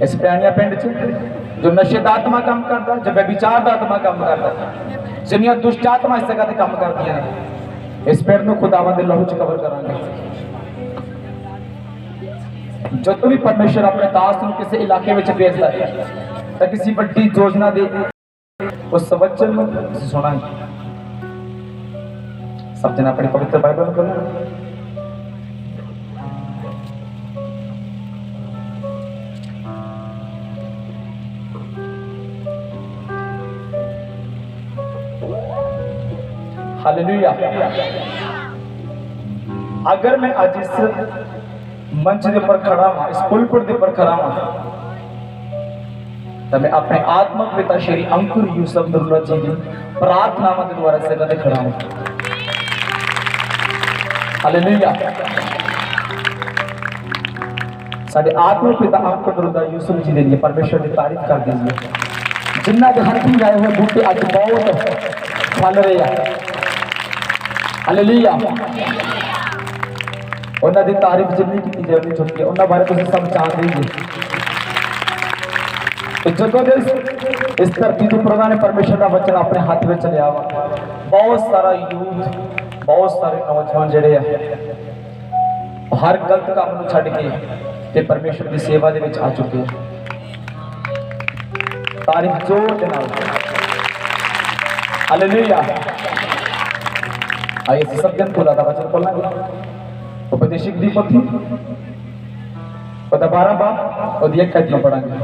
इस प्यानिया पिंड च जो नशे का आत्मा काम करता, जो व्यभिचार का आत्मा काम करता, जिन्नियां दुष्ट आत्मा इस जगह काम करदियां ने, इस पिंड नूं खुदावंद दे लहू च कवर करांगे। जब भी परमेश्वर अपने दास नूं किसी इलाके में भेजता है तो किसी बड़ी योजना दे उस वचन नूं सुनांगे। सब जन अपनी पवित्र बाइबल खोलो। हालेलुया। अगर मैं आज इस मंच के ऊपर खड़ा हुआ, इस पुलपुट के ऊपर खड़ा हुआ, तो मैं अपने आत्मक पिता श्री अंकुर यूसुफ दुर्ला जी की प्रार्थना के द्वारा से कदे खड़ा हूं। हालेलुया। साडे आत्मक पिता अंकुर दुर्ला यूसुफ जी ने परमेश्वर की तारीफ कर दीजिए। जिन्ना के हर दिन आए हुए बूटे अज बहुत फल रहे हैं। हालेलुया। उन्हां दी तारीफ जिन्नी की जाए उन्नी छुट्टी है। उन्हां बारे तुसीं सब जानते ही जो इस धरती के प्रभु ने परमेश्वर का वचन अपने हाथ में लिया वा, बहुत सारा यूथ, बहुत सारे नौजवान जिहड़े हर गलत काम नूं छड्ड के परमेश्वर की सेवा दे विच आ चुके हैं। तारीफ जोर दे नाल। हालेलुया। आइए सब जन खुदा दा वचन खोलांगे। उपदेशक दी पोथी ओदा 12 बाब ओदी 1 कदम पढ़ांगे।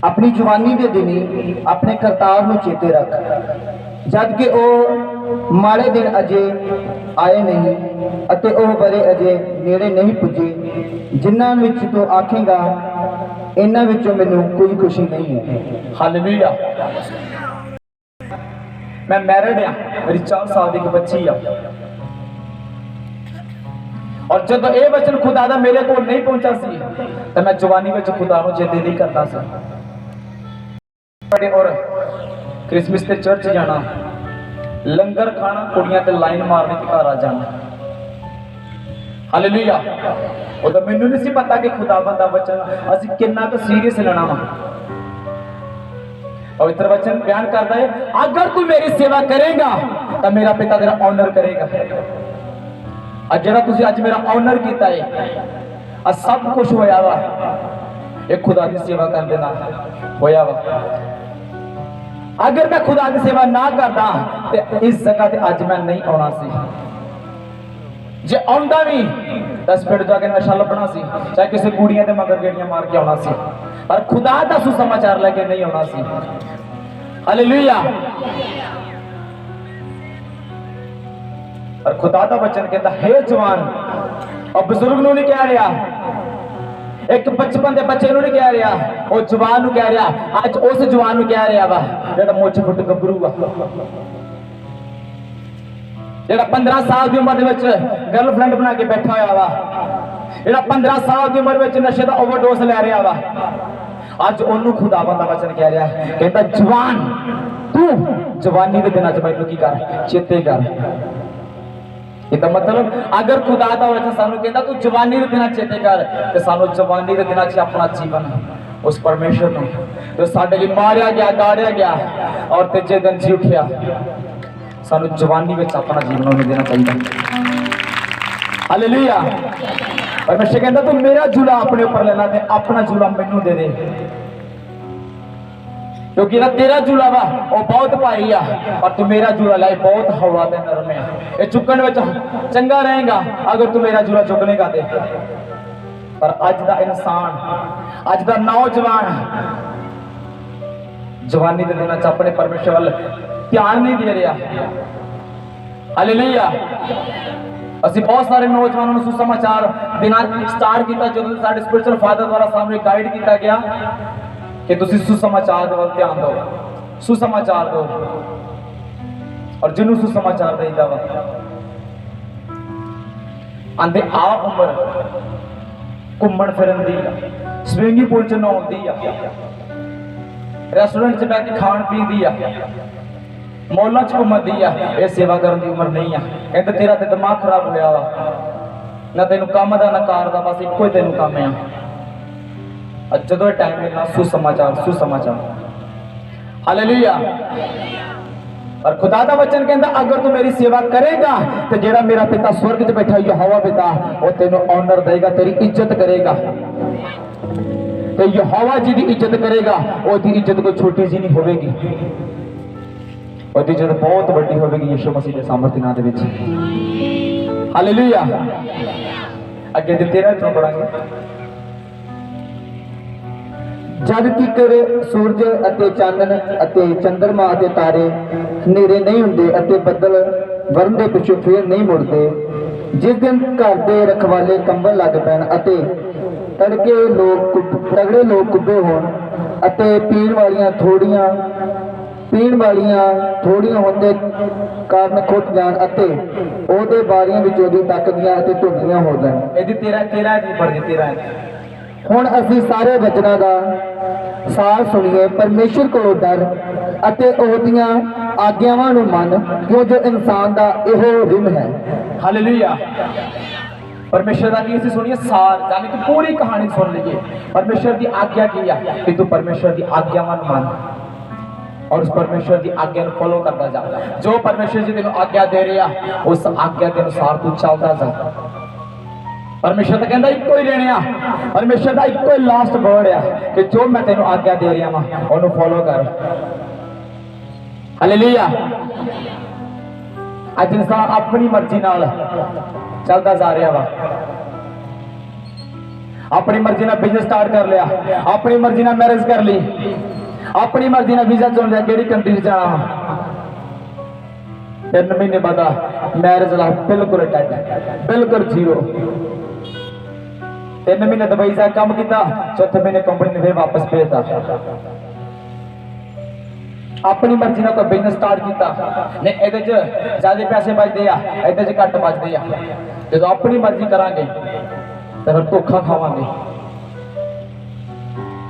अपनी जवानी के दिनी अपने करतार नूं चेते रख, जद कि ओ माड़े दिन अजे आए नहीं अते ओ बरे अजे नेड़े नहीं पुजे, जिन्हां विच तू आखेगा इन्हां विचों मैनूं कोई खुशी नहीं है। हालेलुया। मैं मैरिड आ, मेरी 4 साल की एक बच्ची आ, और जब ये वचन खुदा दा मेरे को नहीं पहुंचा सी तो मैं जवानी में खुदा नूं चेते नहीं करता सा। और क्रिसमस ते चर्च जाना, लंगर खाना, कुड़ियां ते लाइन मारने के घर आ जाना। हालेलुया। उदों मैनूं नहीं सी पता कि खुदावंद दा वचन असीं कितना तो सीरियस लेना वा। पवित्र वचन बयान करता है, अगर तू मेरी सेवा करेगा तो मेरा पिता तेरा ऑनर करेगा। और जिहड़ा तुसीं अज मेरा ऑनर कीता है, सब कुछ होया वा ये खुदा की सेवा करने नाल होया वा। अगर मैं खुदा की सेवा ना करता तो इस जगह ते अज मैं नहीं आना सी। जे आउंदा भी 10 मिनट जाके नशा लभना सी, चाहे किसी कुड़ियां दे मगर गेड़ियां मार के आना सी, पर खुदा दा सुसमाचार लेके नहीं आना सी। हालेलुया। और खुदा दा वचन कहता है जवान और बुजुर्ग नूं नहीं कह रहा, एक बचपन के बच्चे नहीं कह रहा, वो जवान नूं कह रहा। अज उस जवान नूं कह रहा वा जेड़ा मुछ फुट गभरू आ, जेड़ा 15 साल की उम्र में गर्लफ्रेंड बना के बैठा हुआ वा, जेड़ा 15 साल की उम्र में नशे का ओवरडोज ले रहा वा। अज ओनू खुदावंद दा वचन कह रहा है, कहता जवान तू जवानी के दिनों च मैनूं की कर चेते कर। इसका मतलब अगर खुदा दा वचन सानू कहता तू जवानी के दिनों चेते कर, तो सानू जवानी के दिनों च अपना जीवन उस परमेश्वर नूं जो साडे लई मारिया गया, गाड़िया गया और तीजे दिन जी उठिया, सानू जवानी में अपना जीवन उन्हें देना चाहिए। हालेलुया। परमेश्वर कहता तू मेरा झूला अपने ऊपर लेना ते अपना झूला मैनू दे दे, क्योंकि ना तेरा झूला वा वो बहुत भारी आ, और तू मेरा झूला लाए बहुत हौला ते नरम है। ये चुकन में चंगा रहेगा अगर तू मेरा झूला चुकनेगा दे। पर अज दा इंसान, अज दा नौजवान जवानी के दिनों अपने परमेश्वर वाल ध्यान नहीं दे रहा। हालेलुया। असी बहुत सारे नौजवानों को सुसमाचार देना स्टार्ट किया जो साडे स्पिरिचुअल फादर द्वारा सामने गाइड किया गया कि तुसी सुसमाचार के वाल ध्यान दो, सुसमाचार दो। और जिन्होंने सुसमाचार देता वा आंदे आ उम्र घूमन फिरन दी, स्विमिंग पूल च नहाउण दी, रेस्टोरेंट च बैठ के खाण पीण दी, मॉलां च घूमण दी, ये सेवा करन दी उम्र नहीं है। कहते तेरा ते दिमाग खराब होया वा, ना तेनू काम दा ना कार दा, बस इक्को ही तेनू काम है। जदों टाइम मिलना सुसमाचार सुसमाचार, हालेलुया। और खुदा का वचन कहता अगर तू मेरी सेवा करेगा तो जेड़ा मेरा पिता स्वर्ग च बैठा यहोवा पिता वो तेनू ऑनर देगा, तेरी इज्जत करेगा। तो यहोवा जी की इज्जत करेगा, उसकी इज्जत कोई छोटी जी नहीं होगी, उसकी इज्जत बहुत बड़ी होगी यीशु मसीह के सामर्थ्य नाम दे विच। हालेलुया। अगे ते 13 चों पढ़ांगे। जद तिकर सूरज अते चानन अते चंद्रमा अते तारे हनेरे नहीं हुंदे अते बदल वरण दे पिछों फेर नहीं मुड़दे, जिस दिन घर दे रखवाले कंबन लग पैण अते तड़के तगड़े लोग कुब्बे होण अते पीण वालियां थोड़ियां होंदे कारण खुट जाण अते ओहदे बारियां विचों दी तकदियां अते धुंधलियां हो जाण। ਇਹਦੀ 13 ਦੀ ਪੜ੍ਹ ਦਿੱਤੀ ਰਹਿ। ਹੁਣ ਅਸੀਂ ਸਾਰੇ ਵਚਨਾਂ ਦਾ ਸਾਰ ਸੁਣੀਏ, ਪਰਮੇਸ਼ਰ ਕੋਲੋਂ ਡਰ ਅਤੇ ਉਹਦੀਆਂ ਆਗਿਆਵਾਂ ਨੂੰ ਮੰਨ, ਕਿਉਂ ਜੋ ਇਨਸਾਨ ਦਾ ਇਹੋ ਰਿਮ ਹੈ। हालेलुया। परमेश्वर का की सुनिए सार, यानी कि पूरी कहानी सुन लीजिए। परमेश्वर की आज्ञा की है कि तू परमेश्वर की आज्ञावां मान और उस परमेश्वर की आज्ञा फॉलो करता जा। जो परमेश्वर जी तेन आज्ञा दे रहा उस आज्ञा के अनुसार तू चलता जा। परमेश्वर तो कहता इको ही लेने, परमेश्वर का इको ही लास्ट वर्ड है कि जो मैं तेन आज्ञा दे रहा वा उन्होंने फॉलो कर। हालेलुया। अज इंसान अपनी मर्जी नाल चलता जा रहा वा, अपनी मर्जी ना बिजनेस स्टार्ट कर लिया, अपनी मर्जी ना मैरिज कर ली, अपनी मर्जी ना वीजा चुन लिया केड़ी कंट्री जाना। 3 महीने बाद मैरिज ला बिल्कुल डेड, बिल्कुल जीरो। 3 महीने दुबई जा काम किया, चौथे महीने कंपनी ने फिर वापस भेजता। अपनी मर्जी ना कोई बिजनेस स्टार्ट किया, नहीं ये ज्यादा पैसे बचते हैं, ये घट बचते हैं। जो अपनी मर्जी करांगे तो फिर धोखा खावांगे।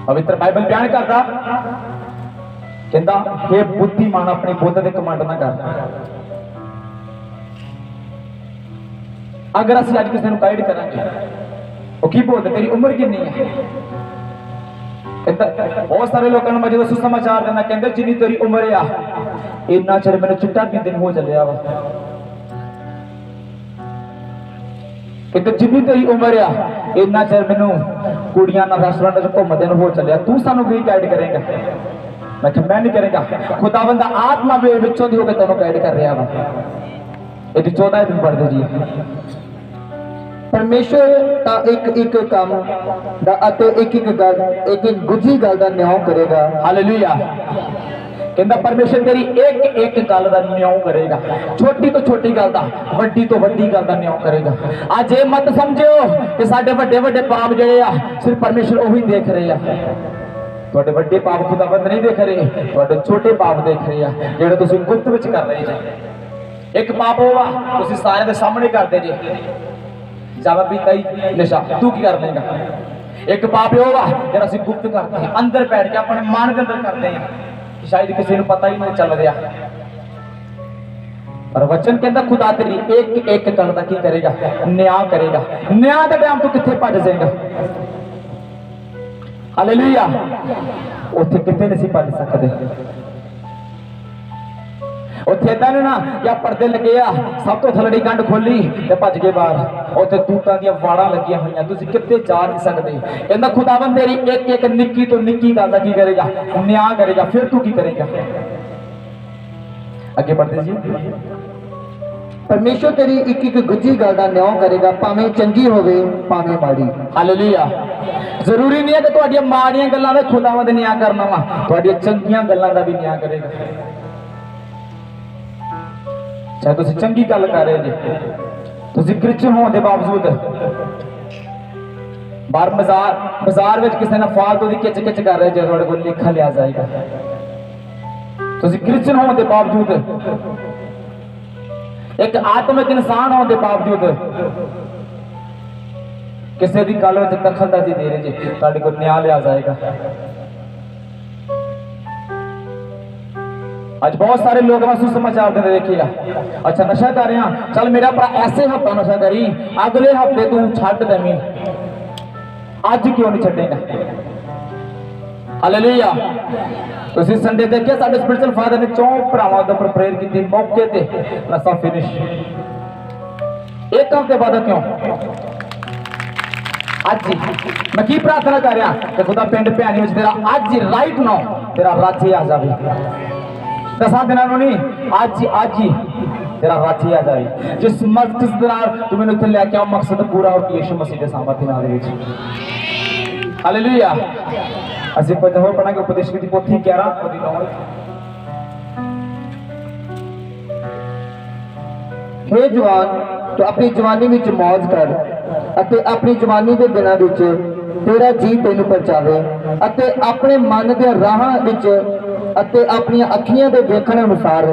पवित्र बाइबल बयान करता कहता हे बुद्धिमान अपनी बुद्ध के कमांड ना कर। अगर असं अज किसी गाइड करांगे वो की बोलते तेरी उम्र कितनी है। बहुत सारे लोगों ने जो सुसमाचार देना कहते जिन्नी तेरी उम्र आ इन्ना चिर मैंने चिट्टा भी दिन हो चलिया वा, कहते जिन्नी तेरी उम्र आ इन्ना चिर मैनू कुड़ियां ना रेस्टोरेंट घूमते हो चलिया, तू सानू भी गाइड करेगा। मैं नहीं करेगा, खुदावंद दा आत्मा भी विचों दी होके तेनों गाइड कर रहा वा। ये 14 दिन पढ़ते जी। परमेश्वर ता एक काम दा अते एक गल एक गुझी गल दा न्याय करेगा। हालेलुया। कहता परमेश्वर तेरी एक गल दा न्याय करेगा, छोटी तो छोटी गल दा, वड्डी तो वड्डी गल दा न्याय करेगा। आज ये मत समझो कि साडे वड्डे वड्डे पाप जिहड़े आ सिर्फ परमेश्वर ओही देख रहे आ। तुहाडे वड्डे पाप खुदावंद नहीं देख रहे, तुहाडे छोटे पाप देख रहे आ जिहड़े तुसीं गुप्त विच कर रहे जे। एक पाप होवा तुसीं सारे दे सामने करदे जे, जावा पीता ही नशा, तू की कर लेगा। एक पाप होगा जरा असं गुप्त करते हैं, अंदर बैठ के अपने मन के अंदर करते हैं, शायद किसी को पता ही नहीं चल रहा। पर वचन कहता खुदा तेरी एक गल दा की करेगा, न्याय करेगा। न्याय के टाइम तू कितने भज जाएगा। हालेलुया। उत्थे कितने नहीं भज सकते। उत्थे ना या पर्दे लगे आ, सब तो थलड़ी गंढ खोली ते भज गए बाहर, उत्थे दूतां दी वाड़ां लगियां होईयां, तुसीं किते जा नहीं सकदे। कहंदा खुदावंद तेरी एक निक्की तो निक्की गल दा की करेगा, न्याय करेगा। फिर तू की करेगा। आगे बढ़ते जी। परमेश्वर तेरी एक गुझी गल दा न्याय करेगा, भावें चंगी होवे भावें माड़ी। हालेलुया। जरूरी नहीं है कि तुहाडीआं माड़ियां गल्लां दा खुदावंद न्याय करना वा, तुहाडीआं चंगियां गल्लां दा भी न्याय करेगा। चाहे तुम चंगी गल कर रहे जी, तुम क्रिश्चियन होने के बावजूद बाहर बाजार में किसी ने फालतू की खिच खिच कर रहे जो थोड़े को लिखा लिया जाएगा। तुम क्रिश्चियन होने के बावजूद, एक आत्मिक इंसान होने के बावजूद किसी की गल में दखलअंदाजी दे रहे जी, तुहाडे कोल न्याय लिया जाएगा। आज बहुत सारे लोग मैं सुसमाचार देते देखिएगा, अच्छा नशा कर रहे हैं, चल मेरा भरा ऐसे हफ्ता नशा करी, अगले हफ्ते तू छड्ड देवीं, अज क्यों नहीं छड्डेगा? हालेलुया। तुसीं संडे देखिए साडे स्पिरिचुअल फादर ने 4 भरावां दे उपर प्रेयर की मौके ते नशा फिनिश। एक हफ्ते बाद क्यों? अज ही मैं की प्रार्थना कर रहा कि खुदा पिंड भैनी में तेरा अज ही राइट नाउ तेरा राज्य आ जाए। 10 दिनों नहीं, अज ही तेरा राज्य आ जाए। जिस मकसद दे नाल तू मैनूं इत्थे लैके आओ, मकसद पूरा हो यीशु मसीह के सामर्थ्य नाल दे विच। हालेलुया। असीं कुछ होर पढ़ांगे उपदेश की पोथी 11 ਉਹਦੀ 9। हे जवान, तू अपनी जवानी विच मौज कर अते अपनी जवानी के दिनों विच तेरा जी तैनूं परचावे अते अपने मन दे राहां विच अते अपनी अखियां दे देखण अनुसार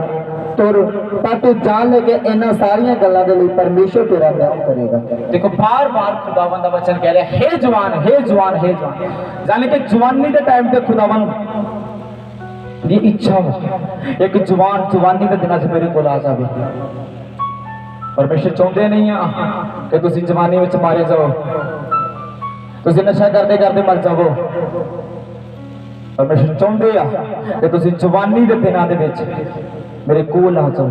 तुर, तां तू जान ले के इन्हां सारियां गल्लां दे लई परमेश्वर तेरा न्याय करेगा। देखो बार बार खुदावंद का वचन कह रहा है, हे जवान, हे जवान, हे जवान। यानी कि जवानी के टाइम पे खुदावंद की इच्छा हो एक जवान जवानी के दिनों च मेरे को आ जाए। परमेश्वर चाहते नहीं कि तुसीं जवानी में मारे जाओ, तुसीं नशा करते करते मर जाओ। परमेश्वर चाहते हैं कि तुसीं जवानी के दिनों दे विच मेरे कोल आ जाओ।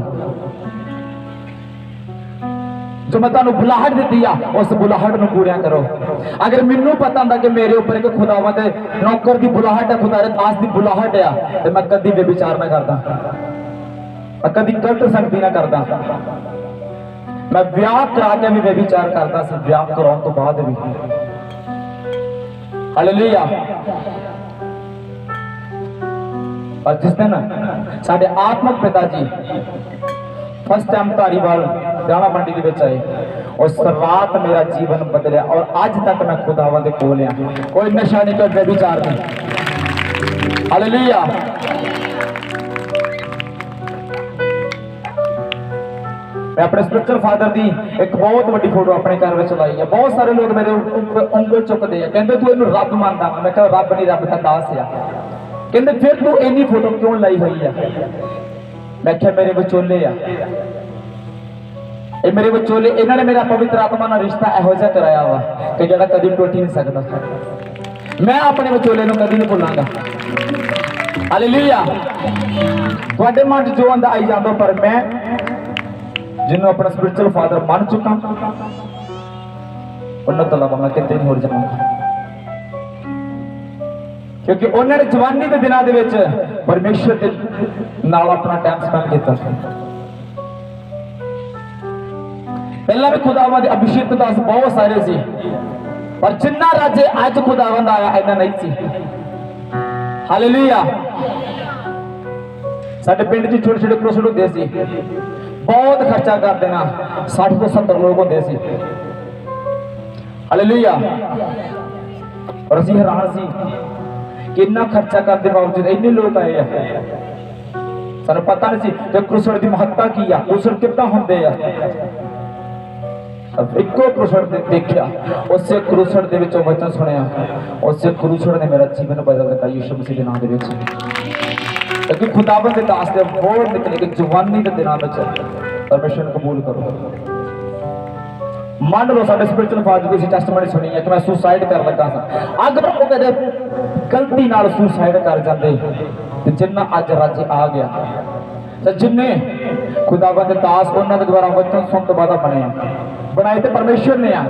जो मैं तुहानूं बुलाहट दी आ, उस बुलाहट नूं पूरा करो। अगर मैनूं पता होंदा कि मेरे ऊपर एक खुदावंद नौकर की बुलाहट है, खुदा दे दास की बुलाहट है, तो मैं कदी बेविचार ना करदा, मैं कदी गलत संगति ना करदा। मैं विआह करा के भी बेविचार करता सी, विआह कराउण तो बाद भी। हालेलुया। और जिस दिन साडे आत्मक पिता जी फर्स्ट टाइम धारीवाल दाणा मंडी दे विच आए, उस रात मेरा जीवन बदलिया और आज तक मैं खुदावंद दे कोल आ। कोई नशा नहीं, कोई बेविचार नहीं। हालेलुया। मैं अपने स्पिरिचुअल फादर की एक बहुत बड़ी फोटो अपने घर में लाई है। बहुत सारे लोग मेरे उंगल चुकते हैं, कहते तू इन्हू रब मानता। मैं कहा रब नहीं, रब का दास है। कहते फिर तू इन्नी फोटो क्यों लाई हुई है? मैं क्या मेरे विचोले आ, ये मेरे विचोले, इन्होंने मेरा पवित्र आत्मा ना रिश्ता इहो जिहा कराया वा कि जिहड़ा कदी टुट ही नहीं सकता। मैं अपने विचोले नूं कदी नहीं भुलांगा। हालेलुया। तुहाडे मन च जो आंदा आई जांदा, पर मैं जिन्होंने अपना स्पिरिचुअल फादर मान चुका उन्होंने तो इलावा मैं कितने नहीं होर जाऊंगा, क्योंकि उन्होंने जवानी के दिनों के विच परमेश्वर के नाल अपना टाइम स्पेंड किया। पहला भी खुदावंद अभिषेक दास बहुत सारे सी, पर जिन्ना राज्य अज खुदावंद आया इन्ना नहीं सी। हालेलुया। साडे पिंड च छोटे छोटे क्रोसड होंदे सी, बहुत खर्चा कर देना, 60 तो 70 लोग होंदे सी। हालेलुया। और असीं हैरान सी कि इन्ना खर्चा करने के बावजूद इन्ने लोग आए हैं। सानूं पता नहीं सी कि क्रूसड की महत्ता की है, क्रूसड कितना होंदे आ। इको क्रूसड देखा, उस क्रूसड दे विचों वचन सुनिया, उस क्रूसड ने मेरा जीवन बदल दिता यीशु मसीह के नाम दे विच। क्योंकि खुदावंद के दास दे बोल निकले कि जवानी के दिनों में परमेश्वर को कबूल करो। मान लो साडे स्पिरिचुअल फादर की टेस्टमनी सुनी है कि मैं सुसाइड कर लगा सा, अगर वो कदे गलती नाल सुसाइड कर जाते तो जिन्ना अज राज्य आ गया, तो जिन्हें खुदावंद दास उन्होंने द्वारा वचन सुन तो बाद बनाए तो परमेश्वर ने आ,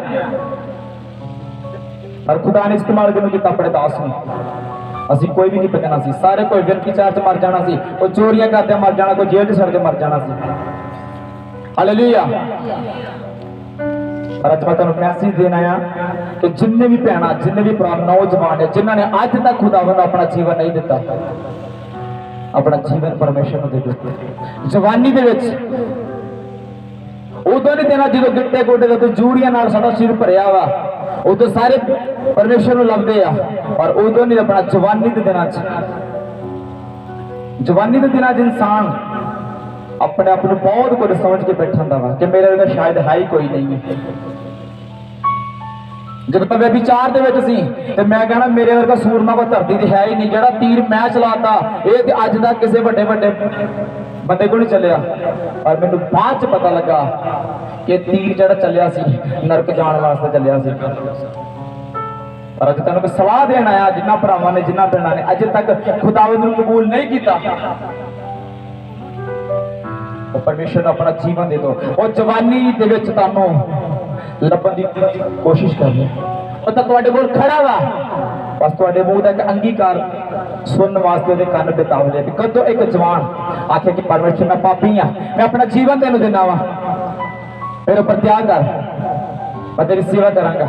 और खुदा ने इस्तेमाल किया अपने दास ने। असी कोई भी नहीं बचना सी, सारे कोई व्यक्ति चार च मर जाना सी, कोई चोरियां करते मर जाना, कोई जेल च सड़ के मर जाना सी। हालेलुया। और अज मैं तुहानूं मैसेज देना आया कि जिन्ने भी भैणां, जिन्ने भी भरा नौजवान है जिन्होंने अज तक खुदावंद अपना जीवन नहीं दिता, अपना जीवन परमेश्वर नूं दे दिओ। जवानी दे विच उदों नहीं देना जो गिट्टे गोडे के जूड़ियां नाल साडा सिर भरिया वा, उदों सारे परमेश्वर नूं लभदे आ। और उदों नहीं अपना जवानी के दिनों जवानी के दिनों इंसान अपने आप को बहुत कुछ समझ के बैठा होंदा वा कि मेरे वर्गा शायद है ही कोई नहीं है। जब मैं विचार दे विच सी ते मैं कहना मेरे वर्गा सूरमा कोई धरती ते है ही नहीं, जेड़ा तीर मैं चलाता ये ते अज तक किसी बड़े बड़े बंदे को नहीं चलिया। और मैनू बाद च पता लगा कि तीर जेड़ा चलिया सी नरक जाने वास्ते चलिया सी। पर अज तेन सलाह देना आया जिन्ना भरावां ने जिन्ना भैणां ने अज तक खुदावंद नूं कबूल नहीं किया, तो परमेश्वर ने अपना जीवन दे दो। और जवानी दे विच तुहानूं लभण दी कोशिश कर रहे और तो तुहाडे कोल खड़ा वा, बस तुहाडे मूँह दा एक अंगीकार सुनने वास्ते उहदे कन्न बितावले। कदों एक जवान आखे कि परमेश्वर मैं पापी हाँ, मैं अपना जीवन तेनूं देना वा, मेरे ऊपर त्याग कर, मैं तेरी सेवा करांगा।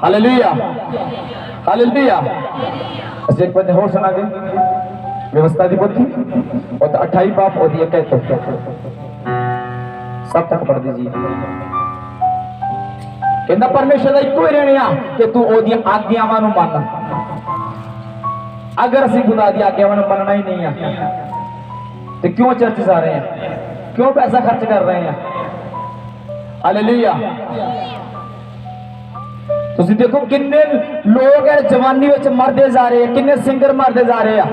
Hallelujah hallelujah. असीं एक बंदे होर सुणांगे व्यवस्था की पोथी और 28 बाप और 1 सब तक पढ़ दीजिए। कहता परमेश्वर का इको ही रहने कि तू ओदियां आज्ञावां नूं मन। अगर असीं खुदा दी आज्ञावां नूं मनना ही नहीं है तो क्यों चर्च जा रहे हैं, क्यों पैसा खर्च कर रहे हैं। हालेलुया। तुसीं देखो किन्ने लोग है जवानी विच मरदे जा रहे हैं, किन्ने सिंगर मरदे जा रहे हैं,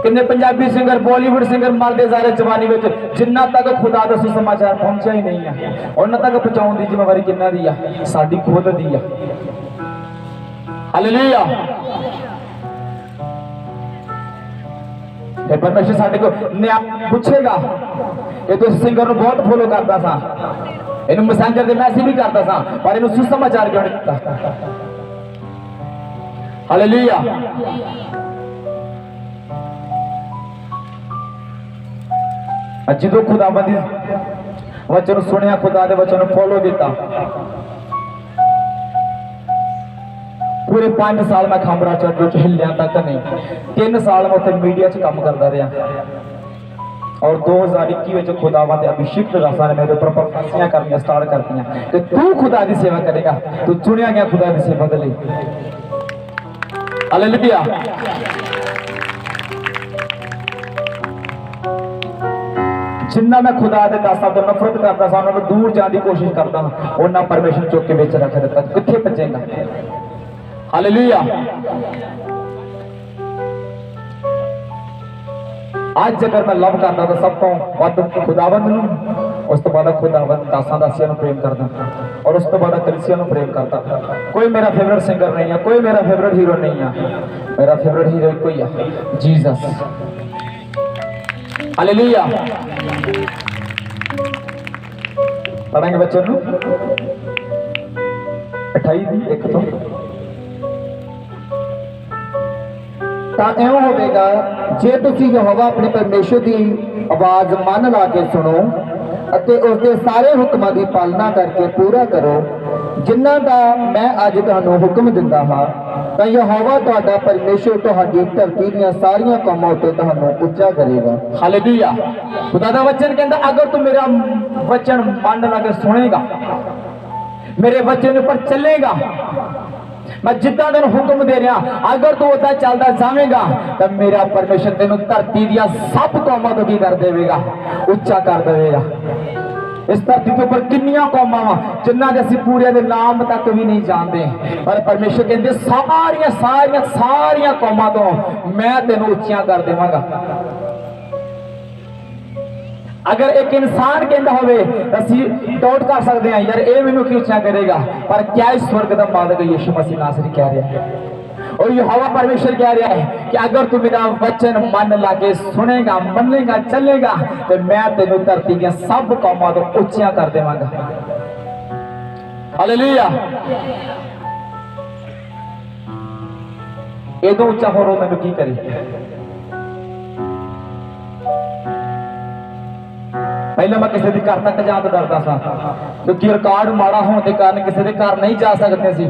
किन्ने पंजाबी सिंगर बॉलीवुड सिंगर मरदे जा रहे जवानी में, जिन्ना तक खुदा दा सुसमाचार पहुंचा ही नहीं है। उन्हां तक पहुंचाउण दी जिम्मेवारी किन्ना दी है, साडी खुद दी है। हालेलुया। ते परमेश्वर साडे को न्याय पूछेगा कि तू सिंगर नूं बहुत फॉलो करदा सा, इहनूं मैसेंजर दे मैसेज भी करदा सा, पर इहनूं सुसमाचार क्यों नहीं दित्ता। हालेलुया। जो खुदाबंदी वचन सुनिया, खुदा दे वचन फॉलो किया, पूरे 5 साल मैं खामरा चर्च हिलिया तक नहीं। 3 साल मैं उत्थे मीडिया च काम करता रहा और 2021 में खुदावंद अभिषेक दासा ने मेरे ऊपर प्रोफेसियां करनियां स्टार्ट कर दियां कि तू खुदा की सेवा करेगा, तू चुनिया गया खुदा की सेवा के लिए। हालेलुया। जिन्ना मैं खुदा के दासां तो नफरत करता सा, उन्होंने दूर जाने की कोशिश करता हाँ, उन्ना परमेश्वर चुक के विच रख दिता। कित्थे भजेगा। हालेलुया। आज अगर मैं लव करता तो सब तो वध खुदावंद नूं, उस तो बाद खुदावंद दासां दासियां नूं प्रेम करदा और उस तो बाद कलीसिया नूं प्रेम करदा। कोई मेरा फेवरेट सिंगर नहीं है, कोई मेरा फेवरेट हीरो नहीं है, मेरा फेवरेट हीरो एक ही है, जीसस। हालेलुया। पढ़ेंगे बच्चों नूं 28 तो ਤਾਂ ਇਉਂ ਹੋਵੇਗਾ ਜੇ ਤੁਸੀਂ ਯਹੋਵਾ ਆਪਣੇ ਪਰਮੇਸ਼ਰ ਦੀ ਆਵਾਜ਼ ਮਨ ਲਾ ਕੇ ਸੁਣੋ ਅਤੇ ਉਸ ਦੇ ਸਾਰੇ ਹੁਕਮਾਂ ਦੀ ਪਾਲਣਾ ਕਰਕੇ ਪੂਰਾ ਕਰੋ ਜਿਨ੍ਹਾਂ ਦਾ ਮੈਂ ਅੱਜ ਤੁਹਾਨੂੰ ਹੁਕਮ ਦਿੰਦਾ ਹਾਂ, ਤਾਂ ਯਹੋਵਾ ਤੁਹਾਡਾ ਪਰਮੇਸ਼ਰ ਤੁਹਾਡੀ ਧਰਤੀ ਦੀਆਂ ਸਾਰੀਆਂ ਕੌਮਾਂ ਉੱਤੇ ਤੁਹਾਨੂੰ ਉੱਚਾ ਕਰੇਗਾ। हालेलुया। खुदा दा वचन कहता अगर तू मेरा वचन मन लगे सुनेगा, मेरे वचन पर चलेगा, मैं जितना तेन हुक्म दे रहा अगर तू उदा चलता जाएगा, तो मेरा परमेश्वर तेन धरती दिया सब कौमां तो की कर देगा, उच्चा कर देगा। इस धरती के ऊपर किन्नियां कौमां वा जिन्हां दे असीं पूरे दे नाम तक भी नहीं जानते, पर परमेश्वर कहते सारियां सारियां सारियां कौमां तो मैं तेन उच्चियां कर देवांगा। अगर एक इंसान कहता होवे असीं डाउट कर सकते हैं यार ये मैनूं क्यों उच्चा करेगा, पर क्या इस स्वर्ग का मालिक यीशु मसीह नासरी कह रहा है और यहोवा परमेश्वर कह रहा है कि अगर तू मेरा वचन मन लाके सुनेगा, मनेगा, चलेगा, तो मैं तेनों धरती के सब कौमां तो उच्चियां कर देवांगा। हालेलुया। ये तो उच्चा होरो मैनूं की करे। पहले मैं किसी के घर तक जान तो डरता सा क्योंकि रिकॉर्ड माड़ा होने के कारण किसी के घर नहीं जा सकते सी,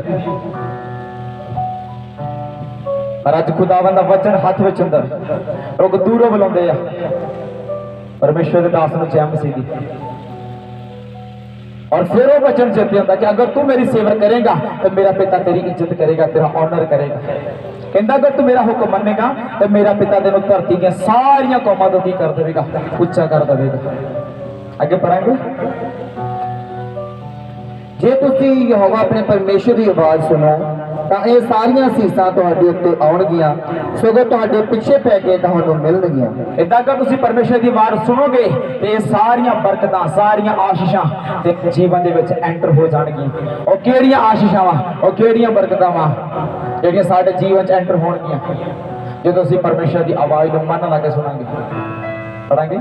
पर अज खुदावंद दा वचन हाथ विच अंदर लोग दूरों बुलाते हैं परमेश्वर के दास नूं जय मसीह दी, और फिर वो वचन चेते आता कि अगर तू मेरी सेवा करेगा तो मेरा पिता तेरी इज्जत करेगा, तेरा ऑनर करेगा। कहता अगर तू मेरा हुक्म मनेगा तो मेरा पिता तेन धरती के सारिया कौमां तो की कर देगा, उच्चा कर देगा। आगे पढ़ाएंगे। ਜੇ ਤੁਸੀਂ ਯਹੋਵਾ ਆਪਣੇ ਪਰਮੇਸ਼ਰ ਦੀ ਆਵਾਜ਼ ਸੁਣੋ ਤਾਂ ਇਹ ਸਾਰੀਆਂ ਸੀਸਾਂ ਤੁਹਾਡੇ ਉੱਤੇ ਆਉਣਗੀਆਂ, ਸਗੋਂ ਤੁਹਾਡੇ ਪਿੱਛੇ ਪੈ ਕੇ ਤੁਹਾਨੂੰ ਮਿਲਣਗੀਆਂ। ਇਦਾਂ ਕਿ ਤੁਸੀਂ ਪਰਮੇਸ਼ਰ ਦੀ ਆਵਾਜ਼ ਸੁਣੋਗੇ ਤੇ ਇਹ ਸਾਰੀਆਂ ਬਰਕਤਾਂ, ਸਾਰੀਆਂ ਆਸ਼ੀਸ਼ਾਂ ਤੇ ਜੀਵਨ ਦੇ ਵਿੱਚ ਐਂਟਰ ਹੋ ਜਾਣਗੀਆਂ। ਉਹ ਕਿਹੜੀਆਂ ਆਸ਼ੀਸ਼ਾਂ ਵਾ, ਉਹ ਕਿਹੜੀਆਂ ਬਰਕਤਾਂ ਵਾ ਜਿਹੜੀਆਂ ਸਾਡੇ ਜੀਵਨ 'ਚ ਐਂਟਰ ਹੋਣਗੀਆਂ ਜਦੋਂ ਅਸੀਂ ਪਰਮੇਸ਼ਰ ਦੀ ਆਵਾਜ਼ ਨੂੰ ਮਨ ਲਾ ਕੇ ਸੁਣਾਂਗੇ। ਪੜਾਂਗੇ,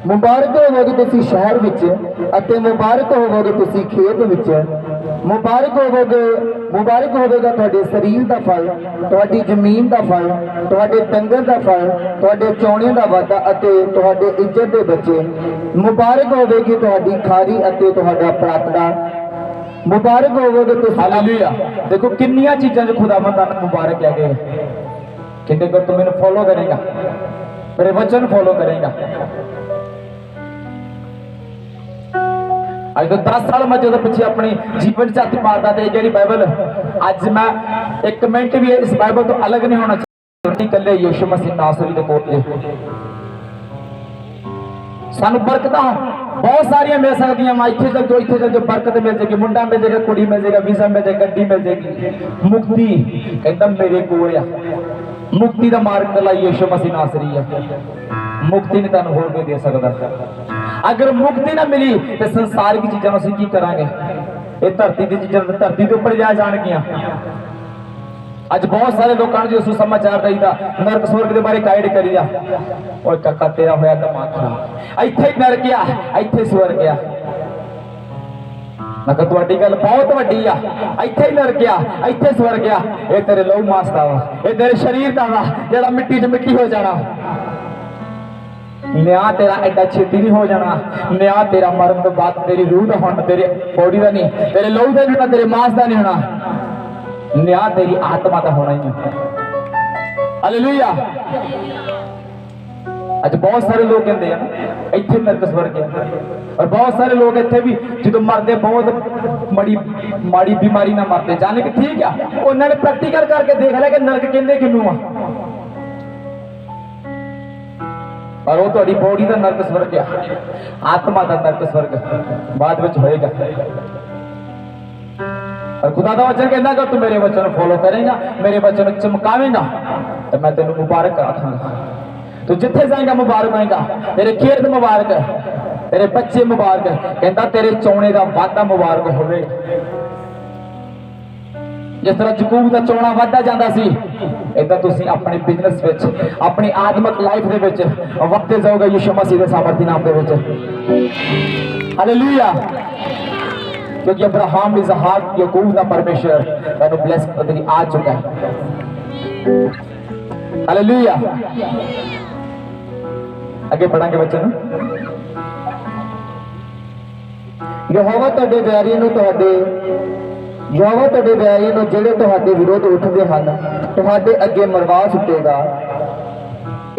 ਮੁਬਾਰਕ ਹੋਵੋਗੇ ਤੁਸੀਂ ਸ਼ਹਿਰ ਵਿੱਚ ਅਤੇ ਮੁਬਾਰਕ ਹੋਵੋਗੇ ਤੁਸੀਂ ਖੇਤ ਵਿੱਚ। ਮੁਬਾਰਕ ਹੋਵੇਗਾ ਤੁਹਾਡੇ ਸਰੀਰ ਦਾ ਫਲ, ਤੁਹਾਡੀ ਜ਼ਮੀਨ ਦਾ ਫਲ, ਤੁਹਾਡੇ ਡੰਗਰ ਦਾ ਫਲ, ਤੁਹਾਡੇ ਚੌਣਿਆਂ ਦਾ ਵਾਧਾ ਅਤੇ ਤੁਹਾਡੇ ਇੱਜ਼ਤ ਦੇ ਬੱਚੇ। ਮੁਬਾਰਕ ਹੋਵੇਗੀ ਤੁਹਾਡੀ ਖਾਰੀ ਅਤੇ ਤੁਹਾਡਾ ਪ੍ਰਾਤੜਾ। ਮੁਬਾਰਕ ਹੋਵੋਗੇ ਤੁਸੀਂ। ਹਾਲੇਲੂਇਆ। ਦੇਖੋ ਕਿੰਨੀਆਂ ਚੀਜ਼ਾਂ 'ਚ ਖੁਦਾਵੰਦ ਦਾ ਮੁਬਾਰਕ ਹੈਗੇ। ਕਹਿੰਦੇ ਅਗਰ ਤੂੰ ਮੈਨੂੰ ਫੋਲੋ ਕਰੇਗਾ, मेरे वचन फॉलो करेगा। आज तो 10 साल मैं जो पिछले अपने जीवन से हथ मारता थे जी बाइबल, अज मैं एक मिनट भी इस बाइबल तो अलग नहीं होना चाहिए। कल यीशु मसीह नासरी के कोल सानू बरकत बहुत सारिया मिल सकती। इतने चल जो इतने चल जो बरकत मिल जाएगी, मुंडा मिल जाएगा, कुड़ी मिल जाएगा, वीजा मिल जाएगा, गड्डी मिल जाएगी। मुक्ति कहता मेरे कोल आ। मुक्ति का मार्ग दला यीशु मसीह नासरी है। मुक्ति नहीं तुहानू होर कोई दे सकदा। अगर मुक्ति ना मिली तो संसार की चीज़ों असीं की करांगे? ये धरती की चीज़ां धरती के उपर जा जाणगियां। अज बहुत सारे लोगों जो सुसमाचार दईदा नरक स्वर्ग के बारे गाइड करीदा। और काका तेरा होया दिमाग खराब, इत्थे नरक आ, इत्थे स्वर्ग आ। मैं तुहाडी गल बहुत वड्डी आ। इत्थे नरक आ, इत्थे स्वर्ग आ। ये तेरे लहू मास दा वा, ये तेरे शरीर दा वा जेड़ा मिट्टी च मिट्टी हो जाना। न्याय तेरा एडा छेती नहीं हो जाना। न्याय तेरा मरण तो बाद तेरी रूह दा होना, तेरे बॉडी दा नहीं, तेरे लहू दा नहीं होना, तेरे मास दा नहीं होना। न्याय तेरी आत्मा दा होना ही है। हालेलुया। आज बहुत सारे लोग कहते हैं इत्थे नरक स्वर्ग है, और बहुत सारे लोग इत्थे भी जो मरते बहुत माड़ी बीमारी ना मरते, जाने कि ठीक है उन्होंने प्रैक्टिकल करके देख लिया कि नरक कहते किनू आ, पर वो तुहाडी बॉडी का नरक स्वर्ग है, आत्मा का नरक स्वर्ग बाद में होएगा। और खुदा का वचन कहता अगर तू मेरे वचन फॉलो करेगा, मेरे वचन चमकावेगा तो मैं तेन मुबारक आखांगा। तू जिथे जाएगा मुबारक आएगा, तेरे खेत मुबारक, तेरे बच्चे मुबारक, कहता तेरे चौने का वादा मुबारक होवेगा। जिस तरह जकूब का चौना वादा जाता सी, इदा तुसी अपने बिजनेस विच, अपनी आत्मिक लाइफ दे विच वधदे जाओगे यीशु मसीह के सामर्थी नाम दे विच। हालेलुया। क्योंकि अब्राहम, इसहाक, याकूब का परमेश्वर तेनू ब्लेस करने आ चुका है। हालेलुया। आगे बढ़ांगे बच्चों। यहोवा तुहाडे बैरियां नूं यहोवा तुहाडे बैरियां नूं जिहड़े तुहाडे विरोध उठदे हन तुहाडे अगे मरवा सुट्टेगा।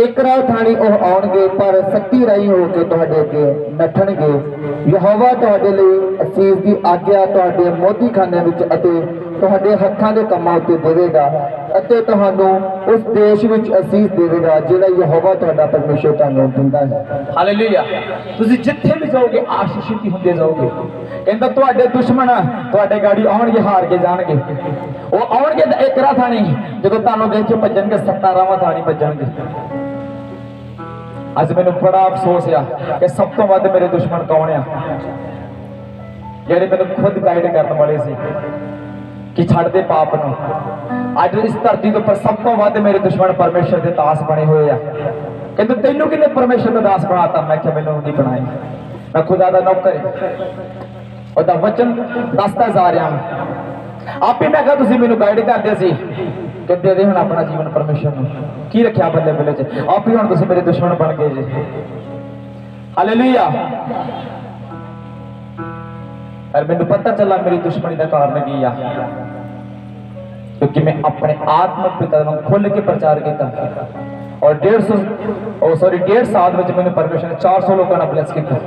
एक राह थाणी ओह आउणगे पर सत्ती राही हो के तुहाडे अगे नठणगे। यहोवा तुहाडे लई असीस दी आग्या तुहाडे मोती खाने विच अते तुहाडे हत्थां दे कम्मां उत्ते देवेगा अते तुहानू उस देश विच असीस देवेगा जिहड़ा यहोवा तुहाडा परमेश्वर तुहानू दिंदा है। हालेलुया। तुसीं जिथे भी जाओगे आशीषित ही हुंदे जाओगे। कहंदा तुहाडे दुश्मन तुहाडे गाड़ी आउणगे, हार के जाणगे। वो आउणगे एक राह थाणी, जदों तुहानू देख के भज्जणगे 17 रावां थाणी भज्जणगे। अज मैनू बड़ा अफसोस आ कि सब तो वध मेरे दुश्मन कौन आ, जेडे मैनू खुद गाइड करने वाले सी कि छड़ दे पाप नूं। अज इस धरती के उपर सब तो वध मेरे दुश्मन परमेश्वर के दास बने हुए आ। कहते तेनू किन्ने परमेश्वर का दास बनाता? मैं क्या मैनू नहीं बनाया, मैं खुदा दा नौकर ओहदा वचन दसदा जा रहा। आप ही मैं कहा तुसीं मैनू गाइड करदे सी कि दे दे हुण अपना जीवन परमेश्वर नूं की रखिया बल्ले बल्ले च। आप ही हुण तुसीं मेरे दुश्मन बन गए जे। हालेलुया। और मैनू पता चला मेरी दुश्मनी का कारण की आ, क्योंकि मैं अपने आत्मिक पिता को खुल के प्रचार किया। और 1.5 साल में मैंने परमेश्वर ने 400 लोगों ने ब्लेस किया।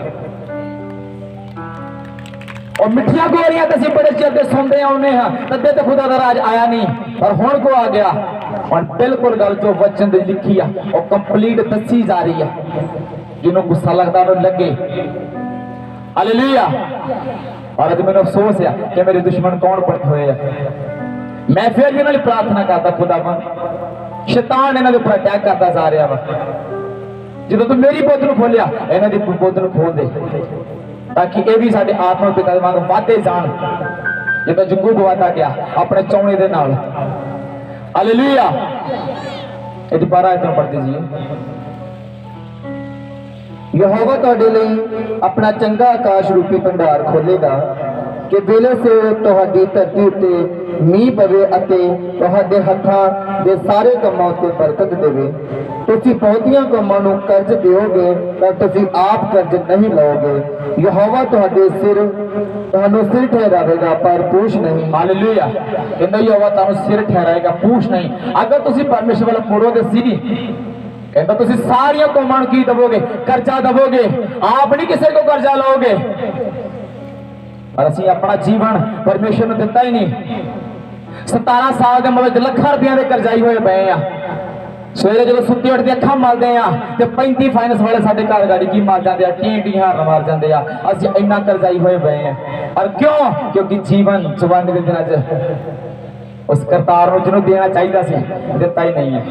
और मिठिया गोलियां तो असीं बड़े चिर से सुनते आने हैं, तदे तो खुदा का राज आया नहीं, पर हुण को आ गया। और बिल्कुल गल जो वचन दी लिखी है वो कंप्लीट दसी जा रही है। जिन्होंने गुस्सा लगता वो लगे। हालेलुया। और अज मैंने अफसोस है कि मेरे दुश्मन कौन बने हुए हैं। मैं फिर भी इन्होंने प्रार्थना करता खुदावन शैतान इन्होंने ऊपर अटैक करता जा रहा वा, जो तू मेरी बुद्ध नूं खोलिया इन्हां दी बुद्ध नूं खोल दे ताकि ये भी साडे आत्मा पिता दे वांग वाधे जाण जिद्दां जंगू वाधा गया अपने चौणे दे नाल। हालेलुया। ये दोबारा इतना पढ़ते जी। यहोवा तुहाडे लई अपना चंगा आकाश रूपी भंडार खोलेगा कि वेले सिर तुहाडी धरती उत्ते मींह पवे अते तुहाडे हत्थां दे सारे कंमां उत्ते बरकत देवे। तुसीं बहुतियां कंमां नूं कर्ज दिओगे पर तुसीं आप कर्ज नहीं लओगे। यहोवा तुहाडे सिर तुहानूं सिर ठहरावेगा पर पूछ नहीं। हालेलुया। कहंदा यहोवा तुहानूं सिर ठहराएगा पूछ नहीं। अगर तुसीं परमेश्वर वाल मुड़ोगे सी कहता तुसीं सारियां कौमां नूं की दवोगे कर्जा दवोगे, आप नहीं किसी को कर्जा लोगे। पर असीं अपना जीवन परमेश्वर नूं दिता ही नहीं। 17 साल के उम्र लाखां रुपया के करजाई हुए पे आ। सवेरे जो सुत्ते उठते अखा मलते हैं तो 35 फाइनेंस वाले साडे घर गाड़ी की मार जाते हैं, टी हार मार जाते हैं। असीं इन्ना करजाई हुए पे हैं। और क्यों? क्योंकि जीवन जवानी के दिनों च उस करतार नूं जिन्हों देना चाहिए सी दिता ही नहीं है।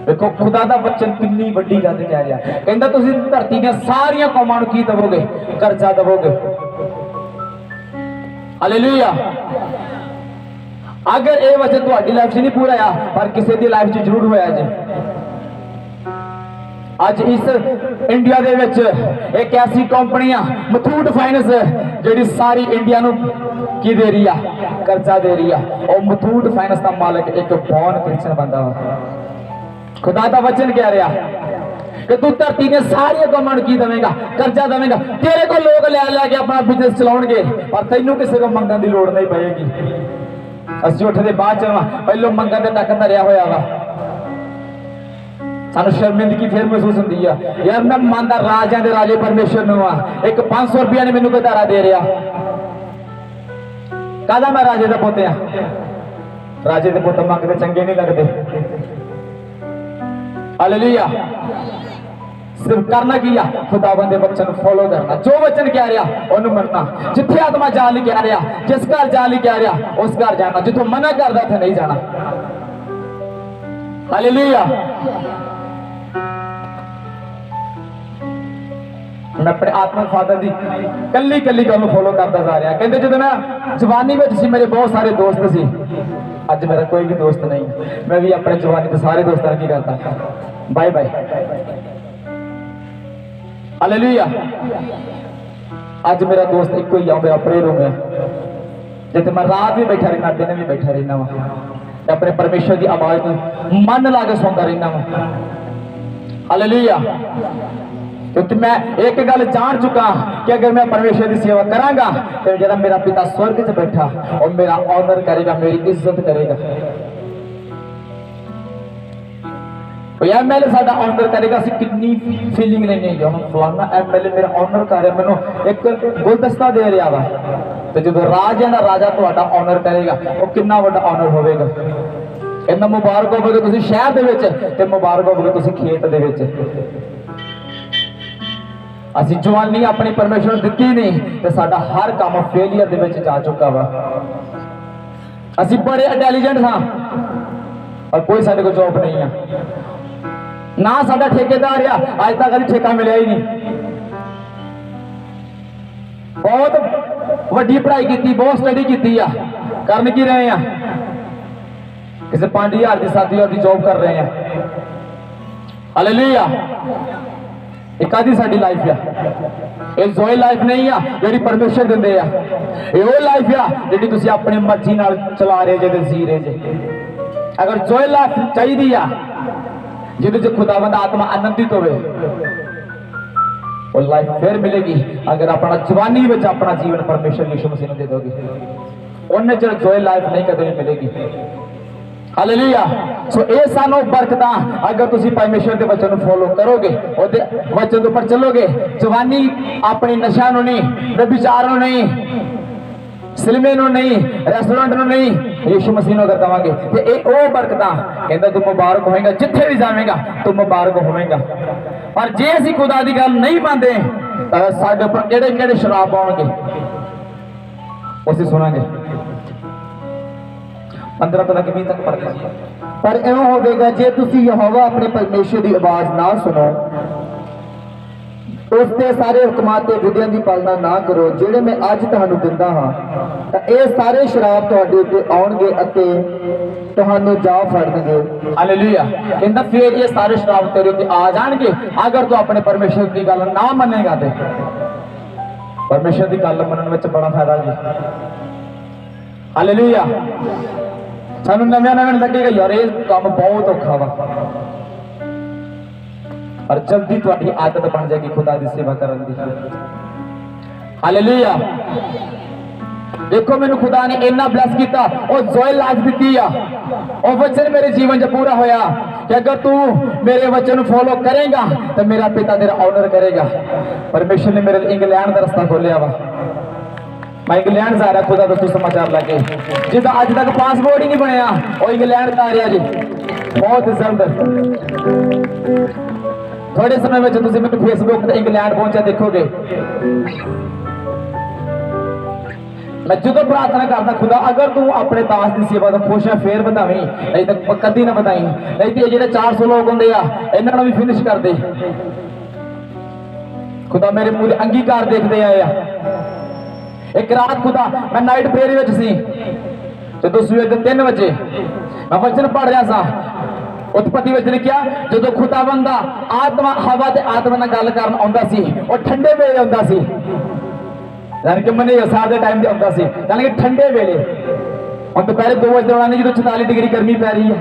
देखो खुदा दा वचन कितनी वड्डी गल कह रहा है। कहंदा तुसीं धरती दी सारियां कौमां नूं की दवोगे कर्जा दवोगे। हालेलुया। अगर ये वचन तुहाडी लाइफ च नहीं पूरा आ पर किसी दी लाइफ च जरूर होया जी। अज इस इंडिया दे विच एक ऐसी कंपनी मुथूट फाइनेंस जिहड़ी सारी इंडिया नूं की दे रही है कर्जा दे रही है। और मुथूट फाइनेंस का मालिक एक बॉर्न क्रिश्चियन बंदा वा। खुदा का वचन कह रहा कि तू धरती ने सारिया कौमां नूं की देवेगा कर्जा देवेगा। तेरे को लोग लै लैके अपना बिजनेस चलाउणगे पर तैनूं किसी को मंगण की लोड़ नहीं पएगी। असीं उठदे बाद च पहलों मंगण दे टक धरिया होया वा। सानूं शर्मिंदगी फिर महसूस होंदी है यार मैं मंनदा राजियां दे राजे परमेश्वर नूं आ। एक 500 रुपया ने मैनूं कोई धारा दे रहा कहदा मैं राजे दा पुੱਤ आ। राजे दे पुੱਤ मंगदे चंगे नहीं लगदे। हालेलुया। सिर्फ करना की आ खुदावंद दे वचन फॉलो करना। जो वचन कह रहा ओनू मनना। जिथे आत्मा जान ली कह रहा जिस घर जान ली कह रहा उस घर जाना। जिथों मना करदा उथे नहीं जाना। हालेलुया। मैं अपने आत्मा फादर की कली कली गल फॉलो करता जा रहा। कहते जो मैं जवानी में सी मेरे बहुत सारे दोस्त सी। अज मेरा कोई भी दोस्त नहीं। मैं भी अपने जवानी के सारे दोस्तों की करता बाय बाय। हालेलुया। अज मेरा दोस्त एक ही आ मेरा प्रेर हो गया जिथे मैं रात भी बैठा रहना दिन भी बैठा रहना वा। अपने परमेश्वर की आवाज को मन ला के सुनता रहना वा। हालेलुया। क्योंकि मैं एक गल जान चुका कि अगर मैं परमेश्वर की सेवा करांगा तो जरा मेरा पिता स्वर्ग च बैठा और मेरा ऑनर करेगा मेरी इज्जत करेगा। एमएलए साडा ऑनर करेगा। असीं कितनी फीलिंग लेनी है हम फलाना एमएलए मेरा ऑनर कर रहा मैनूं एक गुलदस्ता दे रहा वा। तो जो राजा ना राजा तुहाडा ऑनर करेगा वो कितना वड्डा ऑनर होवेगा। इन्ना मुबारक होवेगा तुसीं शहर दे विच ते मुबारक होवेगा तुसीं खेत दे विच। असीं जवानी अपनी परमेश्वर दित्ती नहीं तो साडा हर काम फेलियर दे विच जा चुका वा। असीं बड़े इंटैलीजेंट हाँ और कोई साडे को जॉब नहीं है ना। साडा ठेकेदार आ अज तक कभी ठेका मिलिया ही नहीं। बहुत वड्डी पढ़ाई की बहुत स्टडी की करन की रहे हैं किसी 5000 की 7000 की जॉब कर रहे हैं। हालेलुया। एक आदि साडी लाइफ है जोए लाइफ नहीं आ जिहड़ी परमेश्वर दिंदे आ। वो लाइफ आ जिहड़ी तुसीं अपनी मर्जी नाल चला रहे जे ते जी रहे जे। अगर जोए लाइफ चाहिए आ जिहदे च खुदावंद आत्मा आनंदित होवे वो लाइफ फिर मिलेगी अगर अपना जवानी में अपना जीवन परमेश्वर यीशु मसीह नूं दे दोगे। उन्हें चर जोए लाइफ नहीं कदे भी मिलेगी। हालेलुया। सो ये सानू बरकत अगर तुसी परमेश्वर के वचन फॉलो करोगे और वचन पर चलोगे। जवानी अपनी नशा नु नहीं व्यभिचार नु नहीं सिनेमे नु नहीं रेस्टोरेंट नु नहीं यीशु मसीह नु अगर देवांगे ते ए ओ बरकत कहंदा तू मुबारक होएगा जिथे भी जावेगा तू मुबारक होवेगा। पर जे असीं खुदा दी गल नहीं मानदे साडे पर केड़े केड़े शराब आउणगे। उसे सुनांगे 15 ਤੋਂ ਲੈ ਕੇ 20 ਤੱਕ ਪੜ੍ਹਦੇ ਸੀ। पर इवें होवेगा जे तुसी यहोवा अपने परमेश्वर की आवाज ना सुनो, उसके सारे हुक्मां ते विधियां की पालना ना करो जेड़े मैं अज तुहानू दिंदा हां, तां ये सारे शराब तुहाडे उत्ते आउणगे अते तुहानू जा फड़नगे। हालेलुया। कहंदा फिर ये सारे शराब तेरे उत्ते आ जाणगे अगर तू अपने परमेश्वर की गल ना मनेगा। ते परमेश्वर की गल मनण विच बड़ा फायदा जी। हालेलुया। सानू नव्या लगेगा यार ये काम बहुत औखा वा, और जल्दी तुहाडी आदत बन जाएगी खुदा की सेवा करन दी। हालेलुया। देखो मैनू खुदा ने इन्ना ब्लैस किया और जोए लाज दी और वचन मेरे जीवन च पूरा होया कि अगर तू मेरे वचन फॉलो करेगा तो मेरा पिता तेरा ऑनर करेगा। परमेश्वर ने मेरे इंग्लैंड का रास्ता खोलिया वा। मैं इंग्लैंड जा रहा खुदा तो समाचार लगे जिदा अज तक पासपोर्ट ही नहीं बनया वो इंग्लैंड का आ रहा जी बहुत जल्द। थोड़े समय में तुम मैं फेसबुक पर इंग्लैंड पहुंचा देखोगे। मैं जो प्रार्थना करता खुदा अगर तू अपने दास की सेवा तो खुश है फिर बतावी, नहीं तो कदी ना बताई, नहीं तो ये 400 लोग होंगे इन्होंने भी फिनिश कर दे। खुदा मेरे पूरे अंगीकार देखते आए। एक रात खुदा मैं नाइट प्रेयर विच सी जो सवेर के 3 बजे मैं वचन पढ़ रहा था। उत्पत्ति विच लिखिया जो खुदा बंदा आत्मा हवा ते आत्मा नाल गल करन आउंदा सी और ठंडे वेले आउंदा सी, यानी कि मने असार दे टाइम ते आउंदा सी, यानी कि ठंडे वेले। हुण दोपहर 2 बजे दौरान जो 44 डिग्री गर्मी पै रही है,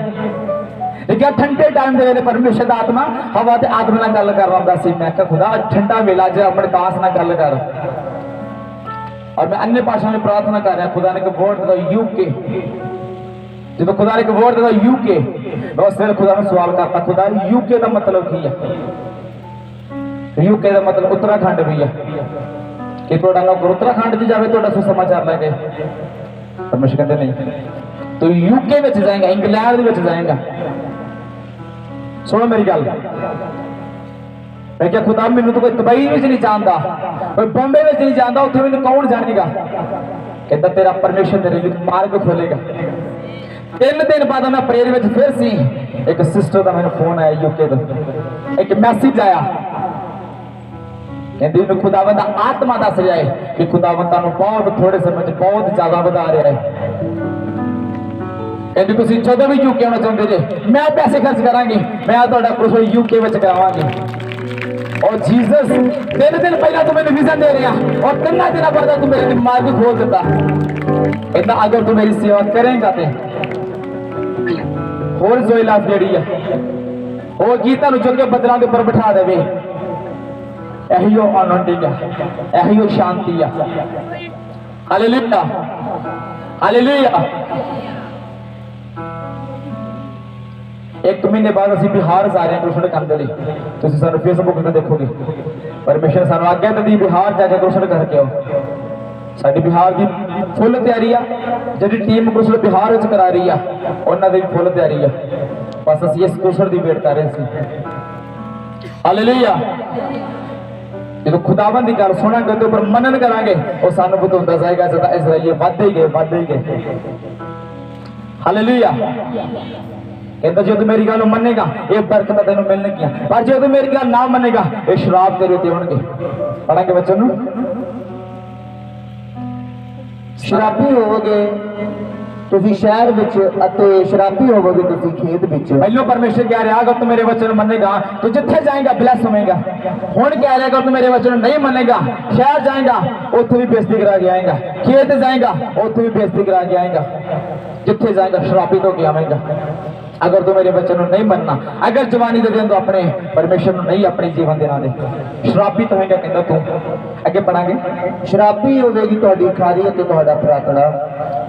लेकिन ठंडे टाइम दे वेले परमेश्वर दा आत्मा हवा ते आत्मा नाल गल कर आउंदा सी। मैं कहा खुदा ठंडा वेला ज अपने दास नाल गल कर। और मैं अन्य भाषा में प्रार्थना कर रहा खुदा ने एक वर्ड दिया यूके। जो खुदा ने एक वर्ड दिया यूके, मैं उस वेले खुदा ने सवाल करता खुदा यूके का मतलब की है। यूके का मतलब उत्तराखंड भी है कि थोड़ा लोग उत्तराखंड च जाए तो सुसमाचार लगे। परमेश्वर कहते नहीं तो यूके में जाएगा, इंग्लैंड में जाएगा। सुनो मेरी गल, मैं क्या खुदा मैनू तो कोई दुबई में नहीं जानता, कोई बॉम्बे में नहीं जानता, उत्थे मैनू कौन जानेगा। कहता तेरा परमेश्वर तेरे लिए मार्ग खोलेगा। 3 दिन बाद मैं प्रेयर में फिर सी, एक सिस्टर का मैंने फोन आया यूके तो, एक मैसेज आया कहती खुदावंद आत्मा दस रहा है कि खुदावंद बहुत थोड़े समय बहुत ज्यादा बढ़ा रहा है। कहती तुम जो भी यूके आना चाहते जे मैं पैसे खर्च करांगी, मैं तो कुछ यूके में करावांगी। और जीसस 3 दिन पहला तू मैंने विजन दे रहा और 3 दिन बाद तू मेरे मार्ग खोल देता। कहता अगर तू मेरी सेवा करेगा तो होर जोई लाभ जेड़ी है वो गीता जो के बदलों के ऊपर बिठा देवे। यही अनोइंटिंग है, यही शांति है। Hallelujah hallelujah. 1 महीने बाद असीं बिहार जा रहे हैं कृष्ण करने लिए। तुसीं सानूं फेसबुक पर देखोगे। परमेश्वर सानूं आग्या दी बिहार जाके कृष्ण करके आओ। साडी बिहार की फुल तैयारी है, जिहड़ी टीम कृष्ण बिहार विच करा रही है उन्हां दी फुल तैयारी है। बस असीं इस कृष्ण की वेट कर रहे सी। हालेलुया। जो खुदाबंद की गल सुनांगे तो पर मनन करांगे वो सानूं बताउंदा जाएगा जदा इजराइल वधदे ही गए। हालेलुया। कहता जो तू मेरी गल मनेगा ये बरकत तेन मिलनगियां, पर जो तू मेरी गल ना मनेगा ये शराब तेरे उत्ते होणगे। पढ़ांगे बच्चों शराबी होवोगे तुसी शहर विच अते शराबी होवोगे तुसी खेत विच। पहलो परमेश्वर कह रहा अगर तू मेरे वचन मनेगा तो जिथे जाएगा ब्लेस होवेगा। हुण कह रहा अगर तू मेरे वचन नहीं मनेगा शहर जाएगा उत्थे भी बेइज्जती करा के आएगा, खेत जाएगा उत्थे भी बेइज्जती करा के आएगा, जिथे जाएगा शराबी तो के आवेगा। अगर तू मेरे बच्चों नहीं मनना, अगर जवानी दे दिन तो अपने परमेश्वर नहीं अपने जीवन देना दे शराबी तो होगा। कहता तू अगे पढ़ांगे शराबी होगी तुहाडी खारी ते तुहाडा प्रार्थना।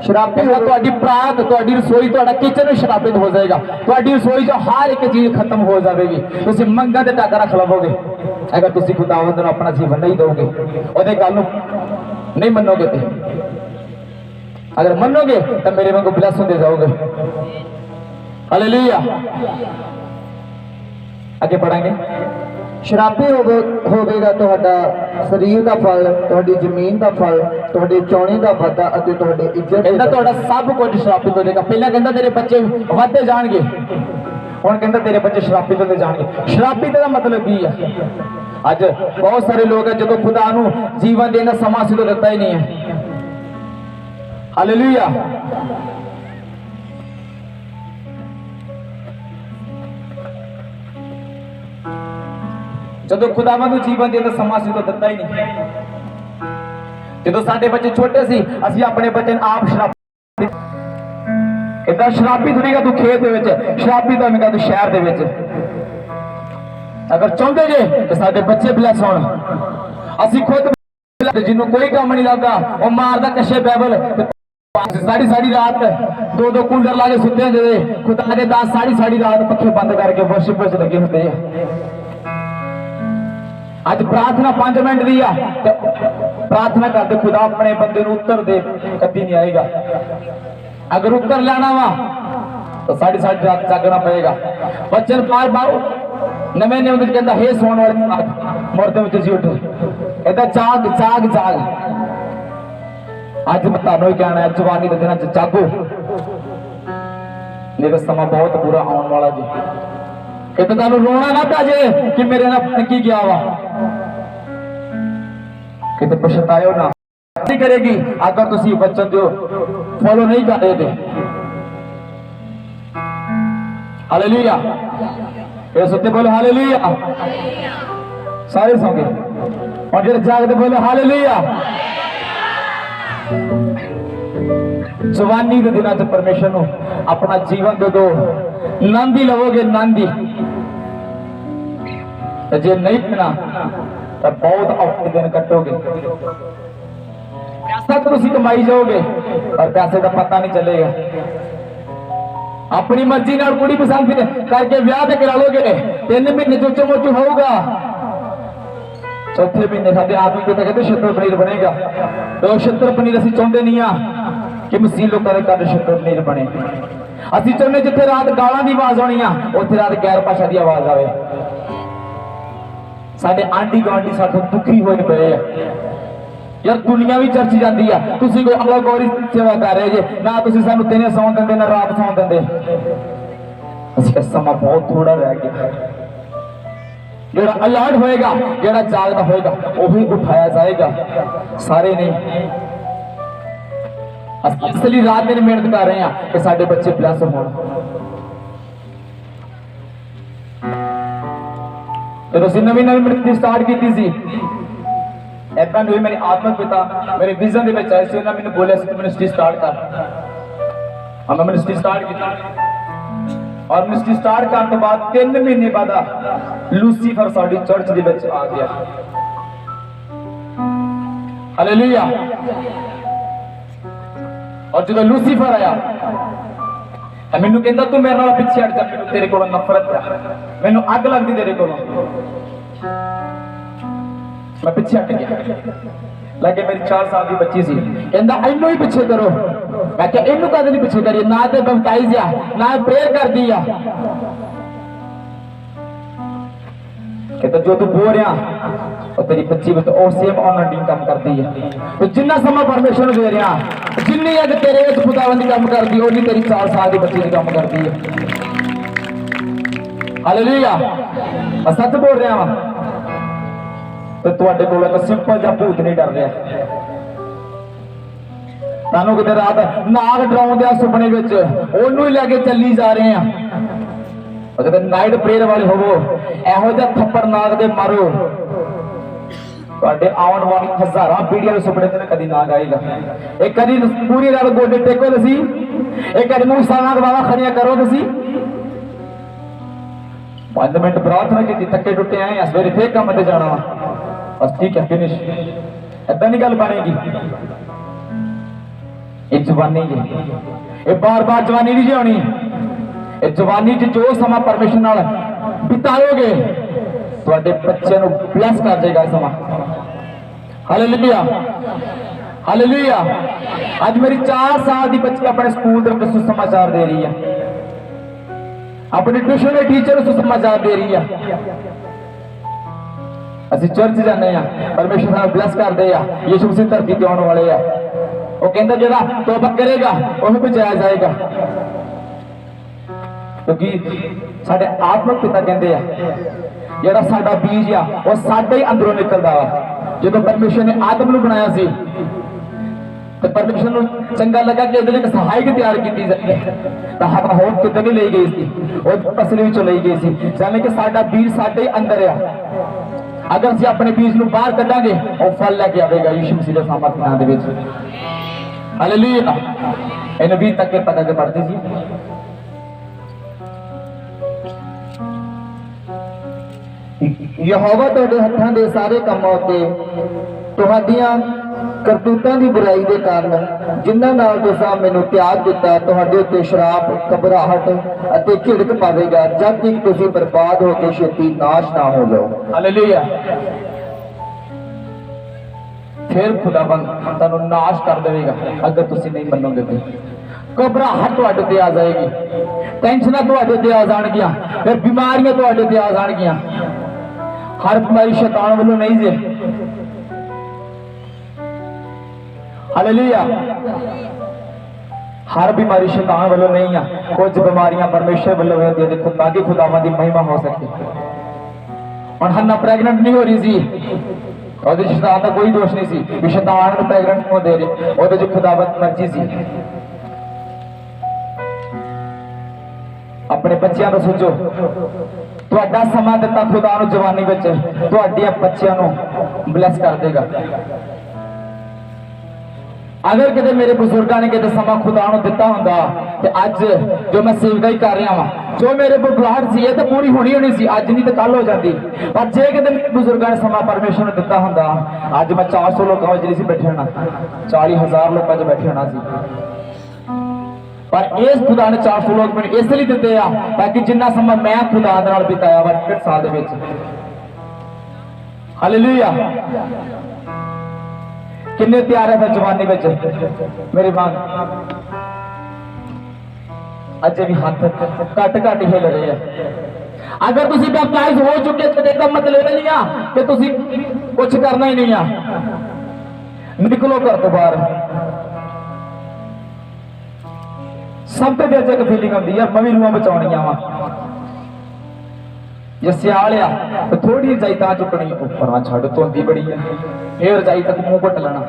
शराबी हो तुहाडी प्रात तुहाडी रसोई तुहाडा किचन शराबित हो जाएगा। तुहाडी रसोई जो हर एक चीज खत्म हो जाएगी। तुसीं मंगा ते टका रख लवोगे अगर तुसीं खुदावंद नूं अपना जीवन नहीं दोगे, ओहदे गल नूं नहीं मनोगे। ते अगर मनोगे तो मेरे वांगू ब्लेस होंदे जाओगे। हालेलुया। आगे पढ़ाएंगे ਸ਼ਰਾਬੀ ਹੋਵੇਗਾ ਤੁਹਾਡਾ ਸਰੀਰ ਦਾ ਫਲ, ਤੁਹਾਡੀ ਜ਼ਮੀਨ ਦਾ ਫਲ, ਤੁਹਾਡੇ ਚੋਣੇ ਦਾ ਵਾਧਾ ਅਤੇ ਤੁਹਾਡੇ ਇੱਜ਼ਤ ਕਹਿੰਦਾ ਤੁਹਾਡਾ ਸਭ ਕੁਝ ਸ਼ਰਾਬੀ ਹੋ ਜਾਏਗਾ। ਪਹਿਲਾਂ ਕਹਿੰਦਾ ਤੇਰੇ ਬੱਚੇ ਵੱਧਦੇ ਜਾਣਗੇ, ਹੁਣ ਕਹਿੰਦਾ ਤੇਰੇ ਬੱਚੇ ਸ਼ਰਾਬੀ ਹੁੰਦੇ ਜਾਣਗੇ। ਸ਼ਰਾਬੀ ਦਾ ਮਤਲਬ ਕੀ ਹੈ? ਅੱਜ ਬਹੁਤ ਸਾਰੇ ਲੋਕ ਹੈ ਜਦੋਂ ਖੁਦਾ ਨੂੰ ਜੀਵਨ ਦੇਣ ਦਾ ਸਮਾਂ ਸੀ ਤਾਂ ਦਿੱਤਾ ਹੀ ਨਹੀਂ ਹੈ। ਹਾਲੇਲੂਇਆ। ਜਦੋਂ ਖੁਦਾਵੰਦ ਨੂੰ ਜੀਵਨ ਦੇਣ ਦਾ ਸਮਾਂ ਸੀ ਤਾਂ ਦਿੱਤਾ ਹੀ ਨਹੀਂ। ਜਦੋਂ ਸਾਡੇ ਬੱਚੇ ਛੋਟੇ ਸੀ ਅਸੀਂ ਆਪਣੇ ਬੱਚੇ ਨੂੰ ਆਪ ਸ਼ਰਾਬੀ ਕਹਿੰਦਾ ਸ਼ਰਾਬੀ ਦੁਨੀਆ ਤੂੰ ਖੇਤ ਦੇ ਵਿੱਚ, ਸ਼ਰਾਬੀ ਦਾ ਤੂੰ ਸ਼ਹਿਰ ਦੇ ਵਿੱਚ। ਅਗਰ ਚਾਹੁੰਦੇ ਜੇ ਕਿ ਸਾਡੇ ਬੱਚੇ ਬਲੈਸ ਹੋਣ, ਅਸੀਂ ਖੁਦ ਜਿਹਨੂੰ ਕੋਈ ਕੰਮ ਨਹੀਂ ਲੱਗਦਾ ਉਹ ਮਾਰਦਾ ਕੱਛੇ ਬਾਈਬਲ ਸਾਰੀ ਰਾਤ ਦੋ ਕੂਲਰ ਲਾ ਕੇ ਸੁੱਤੇ ਹੁੰਦੇ, ਖੁਦਾ ਦੇ ਦਾਸ ਸਾਰੀ ਰਾਤ ਪੱਖੇ ਬੰਦ ਕਰਕੇ ਵਰਸ਼ਿਪ ਵਿੱਚ ਲੱਗੇ ਹੁੰਦੇ ਆ। ਅੱਜ ਪ੍ਰਾਰਥਨਾ 5 ਮਿੰਟ ਦੀ ਆ ਤੇ ਪ੍ਰਾਰਥਨਾ ਕਰਦੇ ਖੁਦਾ ਆਪਣੇ ਬੰਦੇ ਨੂੰ ਉੱਤਰ ਦੇ, ਕਦੀ ਨਹੀਂ ਆਏਗਾ। ਅਗਰ ਉੱਤਰ ਲੈਣਾ ਵਾ ਤਾਂ ਸਾਰੀ ਰਾਤ ਜਾਗਣਾ ਪਏਗਾ। ਬੱਚਨ ਬਾਰ ਨਵੇਂ ਵਿੱਚ ਕਹਿੰਦਾ ਹੇ ਸੌਣ ਵਾਲੇ ਮੁਰਦੇ ਵਿੱਚ ਜੀ ਉੱਠ, ਕਹਿੰਦਾ ਜਾਗ ਜਾਗ ਜਾਗ। ਅੱਜ ਮੈਂ ਤੁਹਾਨੂੰ ਹੀ ਕਹਿਣਾ ਹੈ ਜਵਾਨੀ ਦੇ ਦਿਨਾਂ 'ਚ ਜਾਗੋ, ਨਹੀਂ ਤਾਂ ਸਮਾਂ ਬਹੁਤ ਬੁਰਾ ਆਉਣ ਵਾਲਾ ਜੀ। ਕਿਤੇ ਤੁਹਾਨੂੰ ਰੋਣਾ ਨਾ ਪੈ ਜੇ ਕਿ ਮੇਰੇ ਨਾਲ ਕੀ ਗਿਆ ਵਾ, ਕਿਤੇ ਪਛਤਾਇਓ ਨਾ। ਕੀ ਕਰੇਗੀ ਅਗਰ ਤੁਸੀਂ ਬੱਚਨ ਦਿਓ ਫੋਲੋ ਨਹੀਂ ਕਰ ਰਹੇ ਤੇ। ਹਾਲੇਲੂਇਆ। ਇਹ ਸੁੱਤੇ ਬੋਲੋ ਹਾਲੇਲੂਇਆ। ਸਾਰੇ ਸੌਂ ਗਏ ਔਰ ਜਿਹੜੇ ਜਾਗਦੇ ਬੋਲੋ ਹਾਲੇਲੂਇਆ। ਜਵਾਨੀ ਦੇ ਦਿਨਾਂ 'ਚ ਪਰਮੇਸ਼ਰ ਨੂੰ ਆਪਣਾ ਜੀਵਨ ਦੇ ਦੋ, ਆਨੰਦ ਹੀ ਲਵੋਗੇ, ਆਨੰਦ ਹੀ। ਤੇ ਜੇ ਨਹੀਂ ਪੀਣਾ ਤਾਂ ਬਹੁਤ ਔਖੇ ਦਿਨ ਕੱਟੋਗੇ। ਪੈਸਾ ਤਾਂ ਤੁਸੀਂ ਕਮਾਈ ਜਾਓਗੇ ਪਰ ਪੈਸੇ ਦਾ ਪਤਾ ਨਹੀਂ ਚੱਲੇਗਾ। ਆਪਣੀ ਮਰਜ਼ੀ ਨਾਲ ਕੁੜੀ ਪਸੰਦ ਕਰਕੇ ਵਿਆਹ ਤੇ ਕਰਾ ਲੋਗੇ, 3 ਮਹੀਨੇ ਚੋਚੋ ਮੋਚੂ ਹੋਊਗਾ, ਚੌਥੇ ਮਹੀਨੇ ਸਾਡੇ ਆਦਮੀ ਪਿਤਾ ਕਹਿੰਦੇ ਛਿੱਤਰ ਪਨੀਰ ਬਣੇਗਾ। ਤੇ ਉਹ ਛਿੱਤਰ ਪਨੀਰ ਅਸੀਂ ਚਾਹੁੰਦੇ ਨਹੀਂ ਆ ਕਿ ਮਸੀਹ ਲੋਕਾਂ ਦੇ ਘਰ ਛਿੱਤਰ ਪਨੀਰ ਬਣੇ। ਅਸੀਂ ਚਾਹੁੰਦੇ ਜਿੱਥੇ ਰਾਤ ਗਾਲਾਂ ਦੀ ਆਵਾਜ਼ ਆਉਣੀ ਆ ਉੱਥੇ ਰਾਤ ਗੈਰ ਭਾਸ਼ਾ ਦੀ ਆਵਾਜ਼ ਆਵੇ। ਸਾਡੇ ਆਂਢੀ ਗੁਆਂਢੀ ਸਾਡੇ ਦੁਖੀ ਹੋਏ ਪਏ ਆ ਯਾਰ, ਦੁਨੀਆ ਵੀ ਚਰਚ ਜਾਂਦੀ ਆ, ਤੁਸੀਂ ਕੋਈ ਅਮਲਾ ਗੌਰੀ ਸੇਵਾ ਕਰ ਰਹੇ ਜੇ ਨਾ, ਤੁਸੀਂ ਸਾਨੂੰ ਦਿਨੇ ਸੌਣ ਦਿੰਦੇ ਨਾ ਰਾਤ ਸੌਣ ਦਿੰਦੇ। ਅਸੀਂ ਕਿਹਾ ਸਮਾਂ ਬਹੁਤ ਥੋੜਾ ਰਹਿ ਗਿਆ। ਜਿਹੜਾ ਅਲਰਟ ਹੋਏਗਾ, ਜਿਹੜਾ ਜਾਗਦਾ ਹੋਏਗਾ ਉਹੀ ਉਠਾਇਆ ਜਾਏਗਾ, ਸਾਰੇ ਨਹੀਂ। ਅਸੀਂ ਅਸਲੀ ਰਾਤ ਦਿਨ ਮਿਹਨਤ ਕਰ ਰਹੇ ਹਾਂ ਕਿ ਸਾਡੇ ਬੱਚੇ ਬਲੈਸ ਹੋਣ। ਜਦੋਂ ਅਸੀਂ ਨਵੀਂ ਮਿਹਨਤ ਸਟਾਰਟ ਕੀਤੀ ਸੀ, ਏਦਾਂ ਨਹੀਂ ਹੋਈ। ਮੇਰੇ ਆਤਮਿਕ ਪਿਤਾ ਮੇਰੇ ਵਿਜ਼ਨ ਦੇ ਵਿੱਚ ਆਏ ਸੀ, ਉਹਨਾਂ ਮੈਨੂੰ ਬੋਲਿਆ ਸੀ ਕਿ ਮਿਨਿਸਟਰੀ ਸਟਾਰਟ ਕਰ। ਮੈਂ ਮਿਨਿਸਟਰੀ ਸਟਾਰਟ ਕੀਤੀ ਔਰ ਮਿਨਿਸਟਰੀ ਸਟਾਰਟ ਕਰਨ ਤੋਂ ਬਾਅਦ 3 ਮਹੀਨੇ ਬਾਅਦ ਲੂਸੀਫਰ ਸਾਡੀ ਚਰਚ ਦੇ ਵਿੱਚ ਆ ਗਿਆ। ਹਾਲੇਲੂਇਆ। ਔਰ ਜਦੋਂ ਲੂਸੀਫਰ ਆਇਆ ਮੈਨੂੰ ਕਹਿੰਦਾ ਤੂੰ ਮੇਰੇ ਨਾਲ ਪਿੱਛੇ ਹਟ ਜਾ, ਮੈਨੂੰ ਤੇਰੇ ਕੋਲੋਂ ਨਫ਼ਰਤ ਹੈ, ਮੈਨੂੰ ਅੱਗ ਲੱਗਦੀ ਤੇਰੇ ਕੋਲੋਂ। ਮੈਂ ਪਿੱਛੇ ਹਟ ਗਿਆ। ਲੱਗੇ ਮੇਰੀ 4 ਸਾਲ ਦੀ ਬੱਚੀ ਸੀ, ਕਹਿੰਦਾ ਇਹਨੂੰ ਹੀ ਪਿੱਛੇ ਕਰੋ। ਮੈਂ ਕਿਹਾ ਇਹਨੂੰ ਕਦੇ ਨਹੀਂ ਪਿੱਛੇ ਕਰੀਏ, ਨਾ ਤੇ ਬਪਟਾਈਜ਼ ਆ ਨਾ ਪ੍ਰੇਅਰ ਕਰਦੀ ਆ। ਕਹਿੰਦਾ ਜੋ ਤੂੰ ਬੋਲ ਰਿਹਾ ਉਹ ਤੇਰੀ ਬੱਚੀ ਵਿੱਚ ਉਹ ਸੇਮ ਆਨਲਾਈਨ ਕੰਮ ਕਰਦੀ ਹੈ। ਤੇ ਜਿੰਨਾ ਸਮਾਂ ਪਰਮੇਸ਼ਰ ਨੂੰ ਦੇ ਰਿਹਾ, ਜਿੰਨੀ ਅੱਜ ਤੇਰੇ ਵਿੱਚ ਖੁਦਾਵੰਦ ਦੀ ਕੰਮ ਕਰਦੀ ਉਹ ਨਹੀਂ ਤੇਰੀ 4 ਸਾਲ ਦੀ ਬੱਚੀ ਦੀ ਕੰਮ ਕਰਦੀ ਹੈ। ਹਾਲੇਲੂਇਆ। ਮੈਂ ਸੱਚ ਬੋਲ ਰਿਹਾ ਵਾਂ ਤੇ ਤੁਹਾਡੇ ਕੋਲ ਇੱਕ ਸਿੰਪਲ ਜਿਹਾ ਭੂਤ ਨਹੀਂ ਡਰ ਰਿਹਾ। ਤੁਹਾਨੂੰ ਕਿਤੇ ਰਾਤ ਨਾਗ ਡਰਾਉਂਦੇ ਆ ਸੁਪਨੇ ਵਿੱਚ, ਉਹਨੂੰ ਹੀ ਲੈ ਕੇ ਚੱਲੀ ਜਾ ਰਹੇ ਆ। ਅਗਰ ਨਾਈਟ ਪ੍ਰੇਅਰ ਵਾਲੇ ਹੋਵੋ, ਇਹੋ ਜਿਹਾ ਥੱਪੜ ਨਾਗ ਦੇ ਮਾਰੋ, ਤੁਹਾਡੇ ਆਉਣ ਵਾਲੀ ਹਜ਼ਾਰਾਂ ਪੀੜ੍ਹੀਆਂ ਦੇ ਸੁਪਨੇ ਤੇ ਕਦੀ ਨਾਗ ਆਏਗਾ। ਇਹ ਕਦੀ ਪੂਰੀ ਰਾਤ ਗੋਡੇ ਟੇਕੋ ਤੁਸੀਂ, ਇਹ ਕਦੀ ਮੂੰਹ ਸਾਲਾਂ ਦਵਾਵਾ ਖੜੀਆਂ ਕਰੋ ਤੁਸੀਂ। 5 ਮਿੰਟ ਪ੍ਰਾਰਥਨਾ ਕੀਤੀ, ਥੱਕੇ ਟੁੱਟੇ ਆਏ ਆ, ਸਵੇਰੇ ਫੇਰ ਕੰਮ ਤੇ ਜਾਣਾ ਵਾ, ਬਸ ਠੀਕ ਹੈ ਫਿਨਿਸ਼। ਏਦਾਂ ਨਹੀਂ ਗੱਲ ਬਣੇਗੀ। ਇਹ ਜਵਾਨੀ ਜੀ, ਇਹ ਬਾਰ-ਬਾਰ ਜਵਾਨੀ ਨਹੀਂ ਜਿਉਣੀ। ਇਹ ਜਵਾਨੀ 'ਚ ਜੋ ਸਮਾਂ ਪਰਮੇਸ਼ਰ ਨਾਲ ਬਿਤਾਓਗੇ ਤੁਹਾਡੇ ਬੱਚਿਆਂ ਨੂੰ ਬਲੈਸ ਕਰ ਜਾਏਗਾ ਸਮਾਂ। Hallelujah, hallelujah. ਅੱਜ ਮੇਰੀ 4 ਸਾਲ ਦੀ ਬੱਚੀ ਆਪਣੇ ਸਕੂਲ ਦੇ ਵਿੱਚ ਸੁਸਮਾਚਾਰ ਦੇ ਰਹੀ ਹੈ, अपने ट्यूशन के टीचर को समाचार दे रही है। ਅਸੀਂ ਚਰਚ ਜਾਂਦੇ ਆ, ਪਰਮੇਸ਼ਰ ਸਾਨੂੰ ਬਲੈਸ ਕਰਦੇ ਆ, ਯਿਸੂ ਮਸੀਹ ਧਰਤੀ ਤੇ ਆਉਣ ਵਾਲੇ ਆ। ਉਹ ਕਹਿੰਦਾ ਜਿਹੜਾ ਤੋਬਾ ਕਰੇਗਾ ਉਹਨੂੰ ਬਚਾਇਆ ਜਾਏਗਾ, ਕਿਉਂਕਿ ਸਾਡੇ ਆਤਮਿਕ ਪਿਤਾ ਕਹਿੰਦੇ ਆ ਜਿਹੜਾ ਸਾਡਾ ਬੀਜ ਆ ਉਹ ਸਾਡੇ ਹੀ ਅੰਦਰੋਂ ਨਿਕਲਦਾ ਵਾ। ਜਦੋਂ ਪਰਮੇਸ਼ਰ ਨੇ ਆਦਮ ਨੂੰ ਬਣਾਇਆ ਸੀ ਤੇ ਪਰਮੇਸ਼ਰ ਨੂੰ ਚੰਗਾ ਲੱਗਾ ਕਿ ਇਹਦੇ ਲਈ ਇੱਕ ਸਹਾਇਕ ਤਿਆਰ ਕੀਤੀ ਜਾਏ, ਤਾਂ ਹਵਾ ਹੋਰ ਕਿਤੇ ਨਹੀਂ ਲਈ ਗਈ ਸੀ, ਉਹ ਫਸਲ ਵਿੱਚੋਂ ਲਈ ਗਈ ਸੀ। ਜਾਣੇ ਕਿ ਸਾਡਾ ਬੀਜ ਸਾਡੇ ਅੰਦਰ ਆ, ਅਗਰ ਅਸੀਂ ਆਪਣੇ ਬੀਜ ਨੂੰ ਬਾਹਰ ਕੱਢਾਂਗੇ ਉਹ ਫਲ ਲੈ ਕੇ ਆਵੇਗਾ ਯਿਸੂ ਮਸੀਹ ਦੇ ਸਾਮਰਥ ਨਾਮ ਦੇ ਵਿੱਚ। ਹਾਲੇਲੂਇਆ। ਇਹਨੂੰ ਵੀ ਤੱਕ ਕੇ ਪਤਾ ਕੇ ਪੜਦੇ ਸੀ। ਯਹੋਵਾ ਤੁਹਾਡੇ ਹੱਥਾਂ ਦੇ ਸਾਰੇ ਕੰਮਾਂ ਉੱਤੇ ਤੁਹਾਡੀਆਂ ਕਰਤੂਤਾਂ ਦੀ ਬੁਰਾਈ ਦੇ ਕਾਰਨ ਜਿਨ੍ਹਾਂ ਨਾਲ ਤੁਸੀਂ ਮੈਨੂੰ ਤਿਆਗ ਦਿੱਤਾ, ਤੁਹਾਡੇ ਉੱਤੇ ਸ਼ਰਾਪ, ਘਬਰਾਹਟ ਅਤੇ ਝਿੜਕ ਪਾਵੇਗਾ, ਜਦ ਤੱਕ ਤੁਸੀਂ ਬਰਬਾਦ ਹੋ ਕੇ ਛੇਤੀ ਨਾਸ਼ ਨਾ ਹੋ ਜਾਓ। ਹਾਲੇਲੂਇਆ। ਫਿਰ ਖੁਦਾਵੰਦ ਤੁਹਾਨੂੰ ਨਾਸ਼ ਕਰ ਦੇਵੇਗਾ ਅਗਰ ਤੁਸੀਂ ਨਹੀਂ ਮੰਨੋਗੇ ਤੇ। ਘਬਰਾਹਟ ਤੁਹਾਡੇ ਤੇ ਆ ਜਾਏਗੀ, ਟੈਨਸ਼ਨਾਂ ਤੁਹਾਡੇ ਤੇ ਆ ਜਾਣਗੀਆਂ, ਫਿਰ ਬਿਮਾਰੀਆਂ ਤੁਹਾਡੇ ਤੇ ਆ ਜਾਣਗੀਆਂ। ਹਰ ਬਿਮਾਰੀ ਸ਼ੈਤਾਨ ਵੱਲੋਂ ਨਹੀਂ ਜੇ। ਹਾਲੇਲੂਇਆ। हर बीमारी शैतान वालों नहीं है, कुछ बीमारियां परमेश्वर वालों होती है, ताकि खुदावन की महिमा हो सके। और हन्ना प्रेगनेंट नहीं हो रही सी, और शैतान का कोई दोष नहीं सी भी शैतान को प्रेगनेंट क्यों दे रहे, और जो खुदावन मर्जी सी। अपने बच्चों को सोचो, तुहाडा समा दिता खुदा नूं जवानी विच, तुहाडे बच्चों नूं ब्लैस कर देगा। अगर किते मेरे बुजुर्गों ने किते समा खुदा नूं दिता हुंदा ते अज जो मैं सेवकाई कर रहा वां, जो मेरे बुलाहट सी ये तो पूरी होनी होनी सी, अज नहीं तो कल हो जाती। पर जे किते मेरे बुजुर्गों ने समा परमेश्वर ने दिता हुंदा, अज मैं 400 लोगों विच नहीं सी बैठे होना, 40,000 लोगों च बैठे होना सी। पर इस खुदा ने 400 लोग मैंने इसलिए दिते आ ताकि जिन्ना समा मैं खुदा दे नाल बिताया वा 1.5 साल दे विच। हालेलुया। किन्ने तैयार है फिर जवानी विच मेरी मांग, अजे भी हाथ घट घट हिल रहे हैं। अगर तुसी बैप्टाइज हो चुके तो इसका मतलब नहीं आ कि तुसी कुछ करना ही नहीं आ, निकलो घर तो बाहर। सब तो दिल च एक फीलिंग आती है मैं भी रूहां बचाउणियां वा, जे सियाल आ तो थोड़ी रजाई तां चुकनी, उपर छड़ धुंदी बड़ी है, फिर रजाई तक मुंह घुट लेना।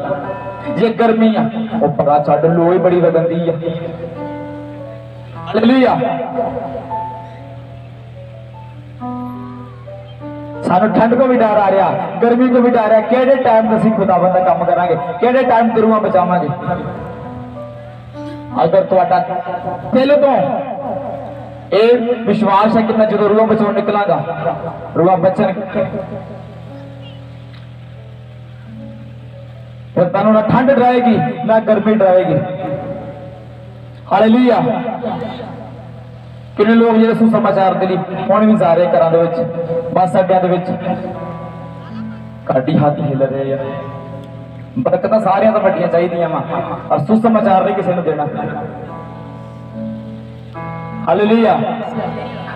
जे गर्मी आ उपर छड़ लोई बड़ी वगंदी है। हालेलुया। सानू ठंड को भी डर आ रहा, गर्मी को भी डर आ, केड़े टाइम असीं खुदावंद दा काम करांगे, केड़े टाइम ते रूहां बचावांगे। अगर तुहाडा दिल तो ये विश्वास है कि मैं जो रूहां बचाउण निकलांगा रूहां बचन, फिर तुहानू ना ठंड डराएगी ना गर्मी डराएगी। हालेलुया। किन्ने लोग जिहड़े सुसमाचार दे लई हुण भी जा रहे घरां दे विच, बस अड्डियां दे विच, काडी हाथ हिल रहे हैं। बरकतां सारियां तो वड्डियां चाहीदियां वा, और सुसमाचार नहीं किसी नूं देना। हालेलुया।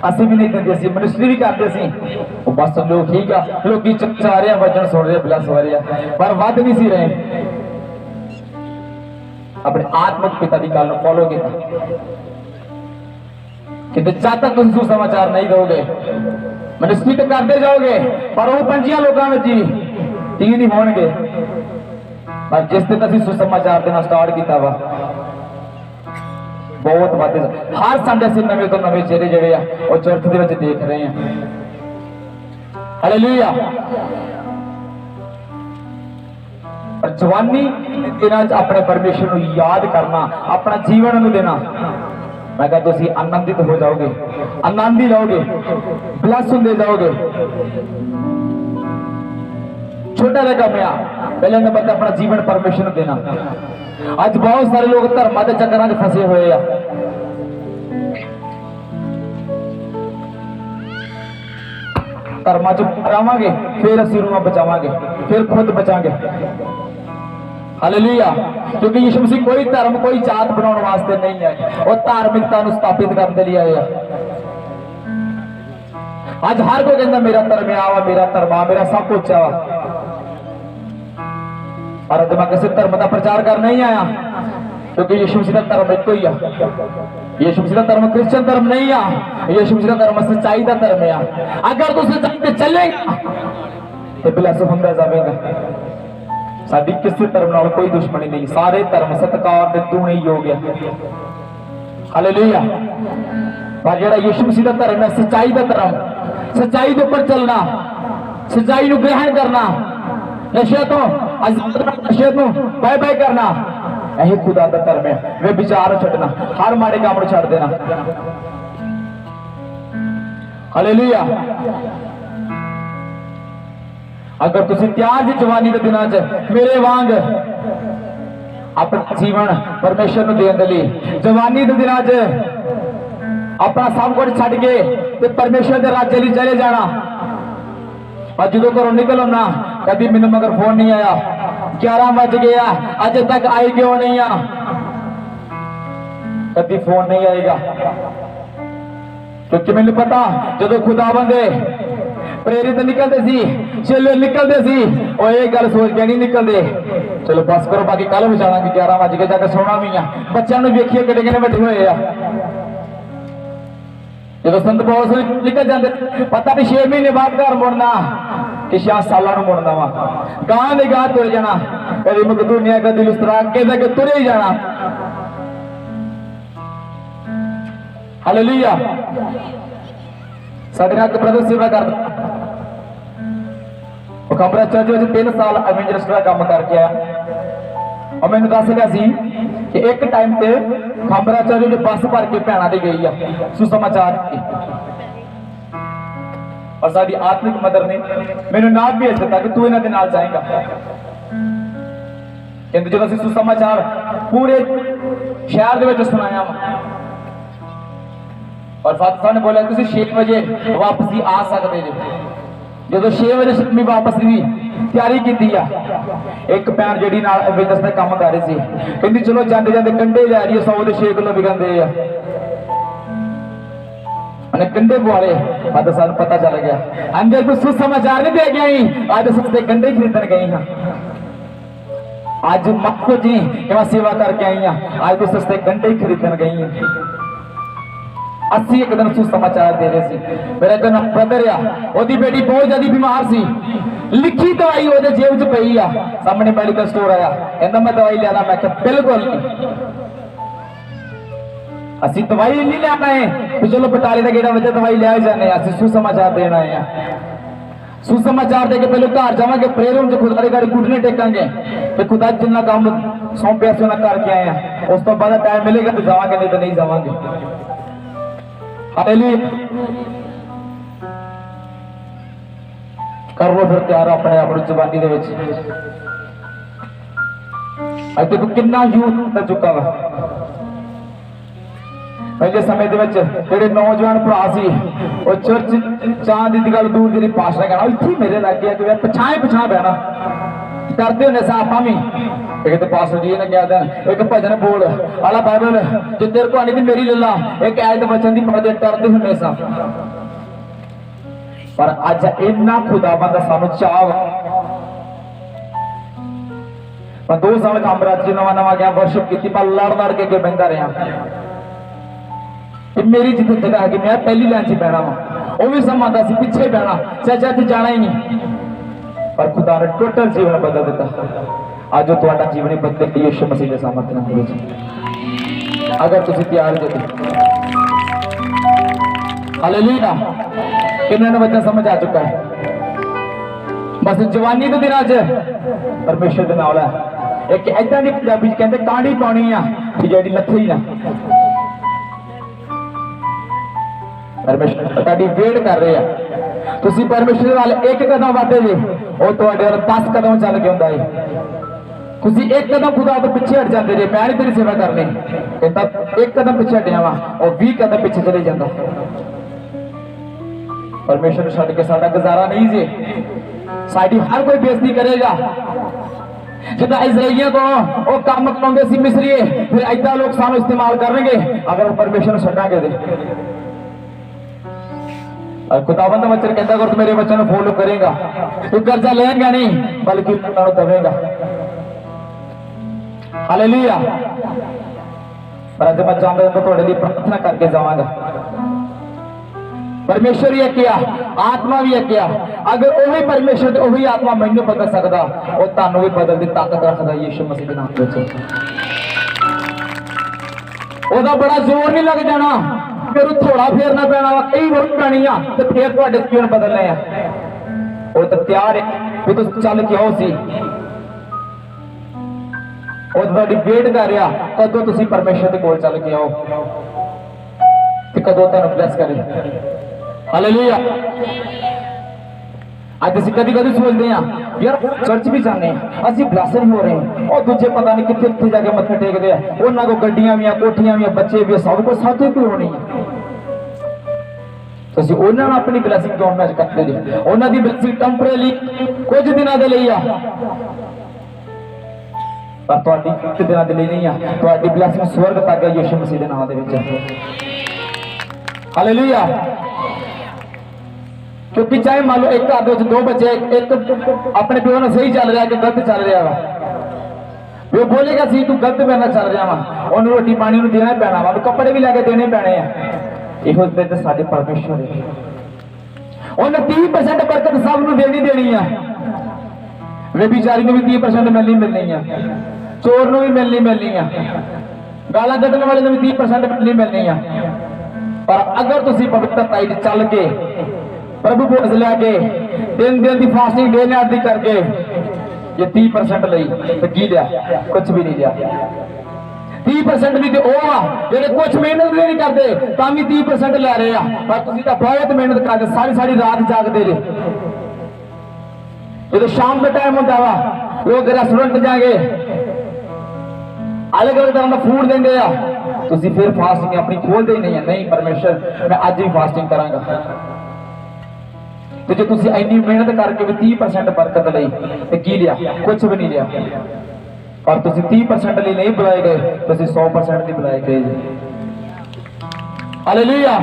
असी भी नहीं देंगे, असी मिनिस्ट्री भी करते सी, बस लोग ठीक है, लोग चा रहे वजन सुन रहे, ब्लस हो रहे हैं, पर वध नहीं सी रहे। अपने आत्मिक पिता की गल फॉलो किया कि जब तक तुम सुसमाचार नहीं दोगे मिनिस्ट्री तो करते जाओगे, पर वो 5 लोगों में जी 3 ही होंगे। पर जिस दिन असीं सुसमाचार देना स्टार्ट किया वा बहुत बातें, हर संडे असीं नवे तो नवे चेहरे जिहड़े आ वो चर्च दे विच देख रहे हैं। हालेलुया। पर जवानी दिनां च अपने परमेश्वर को याद करना, अपना जीवन नूं देना, मैं कहता तुसीं आनंदित हो जाओगे, आनंद ही लओगे, ब्लस होंदे जाओगे। छोटा सा काम आ, पहले नंबर पर अपना जीवन परमेश्वर को देना। आज बहुत सारे लोग धर्म के चक्कर में फंसे हुए हैं। धर्म च रहांगे फिर असीं रूहां बचावांगे, फिर खुद बचांगे। हालेलुया। क्योंकि यीशु मसीह कोई धर्म कोई जात बनाने वास्ते नहीं है, वो धार्मिकता को स्थापित करने लिए आए हैं। ਅੱਜ ਹਰ ਕੋਈ ਕਹਿੰਦਾ ਮੇਰਾ ਧਰਮ ਆ ਵਾ, ਮੇਰਾ ਧਰਮ ਆ, ਮੇਰਾ ਸਭ ਕੁਝ ਆ ਵਾ। ਪਰ ਅੱਜ ਮੈਂ ਕਿਸੇ ਧਰਮ ਦਾ ਪ੍ਰਚਾਰ ਕਰਨ ਨਹੀਂ ਆਇਆ, क्योंकि यीशु मसीह का धर्म एक ही है। यीशु मसीह का धर्म क्रिश्चियन धर्म नहीं है, यीशु मसीह का धर्म सच्चाई का धर्म है। अगर तू सच्चाई पे चलेगा तो ब्लेस होंदा जावेगा। साडी किसी धर्म नाल कोई दुश्मनी नहीं, सारे धर्म सत्कार ते दूने योग है। हालेलुया। पर जेड़ा यीशु मसीह का धर्म है सच्चाई का धर्म, सच्चाई के ऊपर चलना, सच्चाई को ग्रहण करना, नशे तो नशे तो बाय बाय करना, यही खुदा का धर्म है। वे विचार छड्डना, हर माड़े काम छड्ड देना। हालेलुया। अगर तुसी त्यार जी जवानी के दिनों च मेरे वांग अपना जीवन परमेश्वर को देने के लिए जवानी के दिनों च अपना सब कुछ छड्ड के ते परमेश्वर के राज्य लिए चले जाना, और जो घरों निकल आना कभी मैंने मगर फोन नहीं आया, 11 बज गया अजे तक आई क्यों नहीं आ, कभी फोन नहीं आएगा। क्योंकि मैंने पता जो खुदा बंदे प्रेरित निकलते सी, चेले निकलते सी, और एक गल सोच के नहीं निकलते, चलो बस करो बाकी कल भी जाना, 11 बज गए जाकर सोना भी है। बच्चों ने देखिए किड़े किड़े बैठे हुए आ, जो संत पौलुस निकल जाते पता नहीं 6 महीने बाद घर मुड़ना कि 6 सालों मुड़ना वा, गांव ने गांव तुर जाना, कभी मकदूनिया कभी लुस्त्रा के तुरे ही जाना। हालेलुया। साडे नाल ब्रदर सेवा करदा, वो कमरा चर्च में 3 साल एवेंजलिस्ट का काम करके आया, और मैंने दस लिया सी कि एक टाइम से खंबरा चर्च में बस भर के भैणा दी गई है सुसमाचार की, और साडी आत्मिक मदर ने मैंने नाम भेज दिता कि तू इन्हां दे नाल जाएगा। कहते जो असं सुसमाचार पूरे शहर दे विच सुनाया, और फादर साहब ने बोला तुसीं 6 बजे वापसी आ सकते जो। जो 6 बजे मैं वापस भी तैयारी की, एक भैन जी बिजनेस का काम कर रही थी, कहती चलो जाते जाते कंडे लै रही है, 100 के 6 किलो बिकते कंडे पुआले। फादर साहब पता चल गया, अंदर कुछ सुसमाचार नहीं दे गई, आज सस्ते कंडे खरीदन गई हाँ, आज मक्को जी कि मैं सेवा करके आई हाँ, आज तो सस्ते कंडे ही खरीदन गई हैं। 80 एक दिन सुसमाचार दे रहे थे, मेरा एक ब्रदर आ, ओदी बेटी बहुत ज्यादा बीमार सी, लिखी दवाई ओदे जेब च पई आ, सामने मेडिकल स्टोर आया, कहंदा मैं दवाई लेना, मैं कहा बिल्कुल नहीं, असि दवाई नहीं लेना है, तो चलो बटाले का गेड़ा वजह दवाई ले जाने, असि सुसमाचार देना है। सुसमाचार दे के पहले घर जावांगे, प्रेयर रूम च खुदा दे घर घुटने टेकांगे, फिर खुदा जिन्ना काम सौंपया से उन्हें करके आए हैं, उस तो बाद टाइम मिलेगा तो जावांगे, नहीं तो नहीं जावांगे। हालेलुया। कर लो फिर तैयार अपने आप जवानी दे विच। अज देखो कितना यूथ कर चुका वा, पहले समय दे विच जेड़े नौजवान भरा सी वो चर्च चांद दी गल दूर दी भाषण कहना, इत्थे मेरे लगे कि पछाए पछा बहना करते होने सा आप भी। एक पास्टर जी ने कहा देन एक भजन बोल आला बाइबल जो तेरे को आनी थी मेरी लला, एक आयत वचन दी पढ़दे डरदे हुंदे सा, पर अज इन्ना खुदाबंद दा सानू चाह वा। मैं 2 साल कामराज च नवा नवा गया वर्शिप की, मैं लड़ लड़ के अगे बहिंदा रहा, मेरी जिथे जगह है मैं पहली लाइन च बैठा वा, वो भी समझदा सी पिछे बैठना, चाचा च जाना ही नहीं, पर खुदा ने टोटल जीवन बदल दिता। आज तुहाडा जीवन ही बदले यीशु मसीह के सामर्थ्य नाल, अगर तुसीं तैयार हो। हालेलुया। किन्ने ने वचन समझ आ चुका है, बस जवानी के दिनों च परमेश्वर दे नाल है। एक ऐसा नहीं पंजाबी कहते कांडी पानी आ कि जेडी लथे ही ना, परमेश्वर ताड़ी वेट कर रहे हैं, तुसी परमेश्वर नाल एक कदम वादे जे वो तुहाडे नाल 10 कदम चल के हुंदा है, तुसी एक कदम खुदा तो पीछे हट जाते जे, मैं नहीं तेरी सेवा करनी, कहता एक कदम पीछे हटिया वा और 20 कदम पीछे चले जाता। परमेश्वर छड़ के साडा गुजारा नहीं जे, साडी हर कोई बेइज्जती करेगा। जिदा इजराइलियों को वो काम करवाते सी मिस्री, फिर ऐसा लोग सानू इस्तेमाल करेंगे अगर परमेश्वर छड़ांगे दे। और खुदावंद का वचन कहता अगर तू मेरे वचन को फॉलो करेगा तू कर्जा लेगा नहीं बल्कि देगा। हालेलुया। पर जब मैं जाऊंगा तो थोड़े लिए प्रार्थना करके जाऊंगा। परमेश्वर ही किया, आत्मा भी किया। अगर वही परमेश्वर वही आत्मा मैनू बदल सकता और तानू भी बदल दी ताकत रखता यीशु मसीह के नाम में। ओदा बड़ा जोर नहीं लग जाना, फिर थोड़ा फेरना पैना वा, कई रोज पैनी आ तो फिर तुहाडे जीवन बदलने आ। वो तो तैयार है भी तुम चल के आओ सी। वो तुहाडी वेट कर रहा कदों तुसीं परमेश्वर दे कोल चल के आओ ते कदों तुहानू ब्लेस करे। हालेलुया। आज असीं कदी कदी सोचते हैं यार चर्च भी जाने असीं ब्लेसिंग हो रहे हैं और दूजे पता नहीं कितने कितने जाके मत्थे टेकते हैं। उन्हां को गड्डियां भी कोठियां भी बच्चे भी सब कुछ साथे क्यों होनी है। तो असीं उन्हां नाल अपनी ब्लेसिंग क्यों मैच करते जी। उन्हां दी ब्लेसिंग टेंपरेरी कुछ दिनां दे लई आ पर तुहाडी कुछ दिनां दे लई नहीं आ। तुहाडी ब्लेसिंग स्वर्ग तक है यीशु मसीह दे नाम दे विच। हालेलुया। क्योंकि चाहे मान लो एक घर दे दो बच्चे एक अपने प्यो ने सही चल रहा है कि गलत चल रहा वा, वो बोलेगा सी तू गलत मेरे नाल चल रहा वा, उन्हें रोटी पानी नूं देना पैना वा, कपड़े भी लैके देने पैने आ। इहो ते साडे परमेश्वर है। उन्हें 30% बरकत सब नूं देनी देनी आ। वे बेचारी नूं भी 30% मिलनी है, चोर नूं भी मिलनी है, गालां कड्डण वाले नूं भी 30% मिलनी है। पर अगर तुसीं पवित्रता चल के प्रभु भोज लैके दिन दिन की फास्टिंग डे नाइट दी करके ये 30% लई तो की लिया, कुछ भी नहीं लिया। 30% भी तो वो आ जेडे कुछ मेहनत भी नहीं करते तां भी 30% लै रहे हैं। पर तुसीं तां बहुत मेहनत करते, सारी सारी रात जागते जे। जो शाम का टाइम होता वा लोग रेस्टोरेंट जाएंगे अलग अलग तरह का फूड देंगे आ, तुसीं फिर फास्टिंग अपनी खोलते ही नहीं है। नहीं परमेश्वर मैं अज भी फास्टिंग करांगा। तो जो तुम इन्नी मेहनत करके भी 30% बरकत लई तो की लिया, कुछ भी नहीं लिया। और तुम 30% लिए नहीं बुलाए गए, तुम 100% नहीं बुलाए गए। हालेलुया।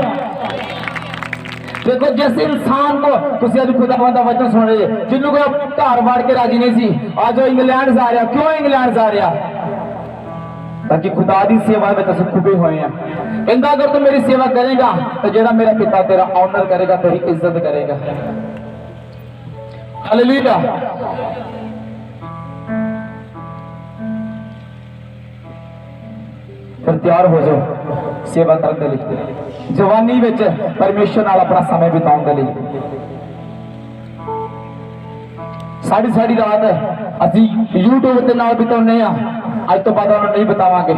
देखो जिस इंसान को तुम अज खुदावंद दा वचन सुन रहे जिन्हों को घर वाड़ के राजी नहीं सी, आज वो इंग्लैंड जा रहा। क्यों इंग्लैंड जा रहा? ताकि खुदा की सेवा में तुम खुबे हुए हैं। कहता अगर तू मेरी सेवा करेगा तो जेड़ा मेरा पिता तेरा ऑनर करेगा, तेरी इज्जत करेगा। हालेलुया। फिर तैयार हो जाओ सेवा करने के लिए, जवानी में परमेश्वर नाल अपना समय बिताने के लिए। सारी सारी रात असी यूट्यूब के नाल बिताने आ, अज तो बाद नहीं बितावांगे।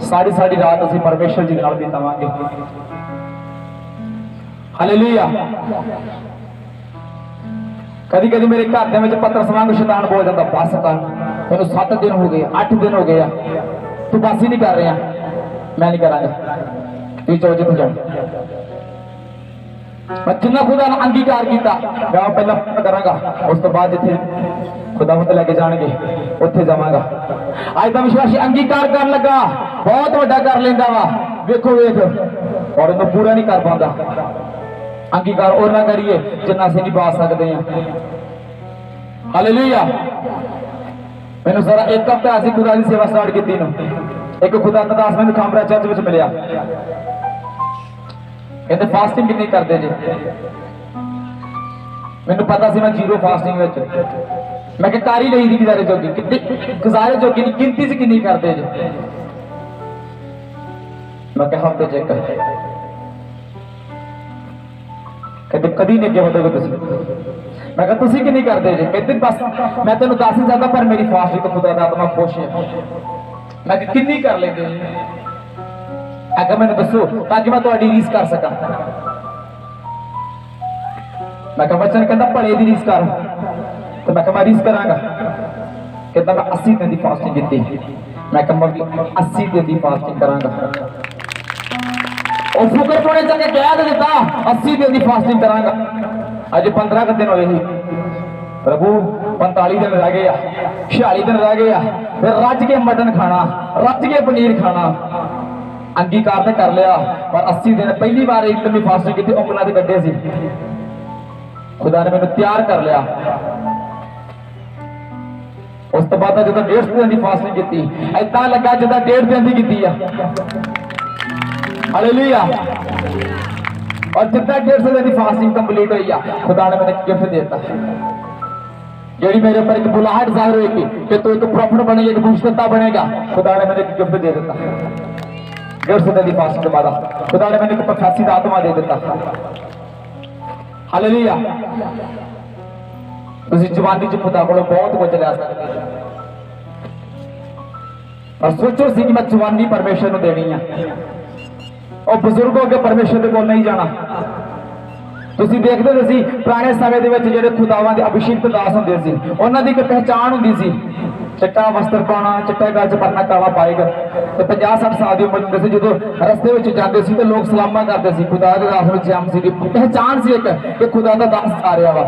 सारी सारी रात असी परमेश्वर जी नाल बितावांगे। हालेलुया। कदी कदी मेरे घर में पत्रस वांग शैतान बोल जाता बस कर, तेन 7 दिन हो गए 8 दिन हो गए तू बस ही नहीं कर रहा, मैं नहीं करांगा, तू चो जित जा। मैं जिन्ना खुदा ने अंगीकार किया मैं पहला करांगा, उस तो बाद जिथे खुदा मत लेके जाएंगे उत्थे जावांगा। आज का विश्वासी अंगीकार कर लगा बहुत बड़ा कर लेंदा वा, वेखो वेख, और उन्हें पूरा नहीं कर पाता। अंगीकार और ना करिए जिन्ना से नहीं पा सकते हैं। हालेलुया। मैंने सारा एक हफ्ता ऐसी खुदा की सेवा स्टार्ट की नूं, एक खुदा का दास मैंने खामरा चर्च में मिलिया, कहते फास्टिंग कितनी करते जी। मैंने पता सी मैं जीरो फास्टिंग में, मैं कर ही नहीं थी गुजारे जोगी, कितनी गुजारे जोगी गिनती से कितनी करते जी। मैं कहा हफ्ते चेक कर, कहते कदी नहीं अगे बढ़ोगे तुम। मैं कहा तुम कितनी करते जी, कहते बस मैं तेन दस नहीं सकता पर मेरी फास्टिंग तो खुदा दा आत्मा खुश है। मैं कितनी कर लेते आगे मैंने दसो ताकि मैं थोड़ी रीस कर सका। मैं कहा बच्चन कहता भले की रीस कर, तो मैं कहा मैं रीस करांगा। कहता मैं 80 दिन की फास्टिंग की, मैं कहा मैं 80 दिन की फास्टिंग करांगा। और फुकर पौने चंगे कह दिता 80 दिन की फास्टिंग करांगा। अज 15 दिन होए ही प्रभु, 45 दिन रह गए, 46 दिन रह गए, फिर रज के मटन खाना, रज के पनीर खाना। अंगीकार तो कर लिया, पर 80 दिन पहली बार इंटरव्यू फास्टिंग की उंगलों से कटे सी। खुदा ने मैंने तैयार कर लिया। उस तो बाद जो 150 दिन की फास्टिंग की, ऐसा लगा जिदा 1.5 दिन की की। हालेलुया। और जिदा 150 दिन की फास्टिंग कंप्लीट हुई है, खुदा ने मैंने गिफ्ट देता, जी मेरे ऊपर एक बुलाहट जाहिर होगी कि तू एक प्रॉफिट बनेगा, एक भविष्यता बनेगा। खुदा ने मैंने गिफ्ट दे देता। 150 दिन की फास्टिंग के बाद खुदा ने मैंने प्रोफेसी का आत्मा दे देता। हालेलुया। ਤੁਸੀਂ ਜਵਾਨੀ ਚ ਖੁਦਾ ਕੋਲੋਂ ਬਹੁਤ ਕੁਝ ਲੈ ਸਕਦੇ ਹੋ, ਪਰ ਸੋਚੋ ਸੀ ਕਿ ਮੈਂ ਜਵਾਨੀ ਪਰਮੇਸ਼ਰ ਨੂੰ ਦੇਣੀ ਆ। ਉਹ ਬਜ਼ੁਰਗ ਹੋ ਕੇ ਪਰਮੇਸ਼ਰ ਦੇ ਕੋਲ ਨਹੀਂ ਜਾਣਾ। ਤੁਸੀਂ ਦੇਖਦੇ ਹੋ ਸੀ ਪੁਰਾਣੇ ਸਮੇਂ ਦੇ ਵਿੱਚ ਜਿਹੜੇ ਖੁਦਾਵਾਂ ਦੇ ਅਭਿਸ਼ੇਕਤ ਦਾਸ ਹੁੰਦੇ ਸੀ, ਉਹਨਾਂ ਦੀ ਇੱਕ ਪਹਿਚਾਣ ਹੁੰਦੀ ਸੀ, ਚਿੱਟਾ ਵਸਤਰ ਪਾਉਣਾ, ਚਿੱਟਾ ਗੱਲ ਚ ਪਰਨਾ ਕਾਲਾ ਪਾਏਗਾ ਤੇ 50-60 ਸਾਲ ਦੀ ਉਮਰ ਹੁੰਦੇ ਸੀ। ਜਦੋਂ ਰਸਤੇ ਵਿੱਚ ਜਾਂਦੇ ਸੀ ਤੇ ਲੋਕ ਸਲਾਮਾਂ ਕਰਦੇ ਸੀ, ਖੁਦਾ ਦੇ ਦਾਸ ਵਿੱਚ ਜੰਮ ਸੀ ਦੀ ਪਹਿਚਾਣ ਸੀ ਇੱਕ ਕਿ ਖੁਦਾ ਦਾ ਦਾਸ ਆ ਰਿਹਾ ਵਾ।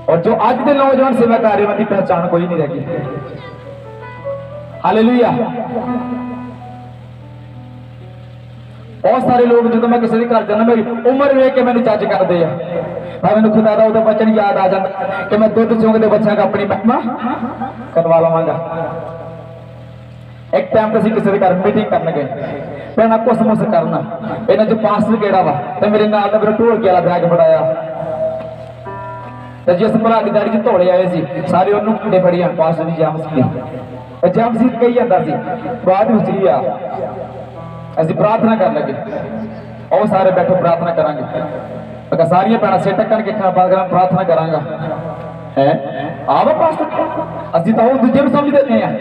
और जो आज के नौजवान सेवा कर रहे हैं उनकी पहचान कोई नहीं रह गई। हालेलुया। बहुत सारे लोग जो मैं किसी घर जाना, मेरी उम्र वेख के मैंने जज करते हैं, पर मैंने खुदा का उहदा वचन याद आ जाता कि मैं दुध चुंगते बच्चों का अपनी महिमा करवा लवांगा। एक टाइम तो किसी के घर मीटिंग करने गए, मैं कुछ मुस करना, इन्हें जो पास्टर केड़ा वा तो मेरे नाल मेरा ढोलकी वाला बैग फड़ाया, तो जिस भरा की दाड़ी च धौले आए सी सारे उन्होंने कुंडे फड़ी आन पास्टर जी जाम सी कही जाता सी। बाद में ही आ असीं प्रार्थना कर लगे, और सारे बैठो प्रार्थना करांगे। मैं सारियां भैणां सिर ढक्कन के प्रार्थना करांगा है आवा पास्टर, असीं तां दूजे नूं समझदे हैं,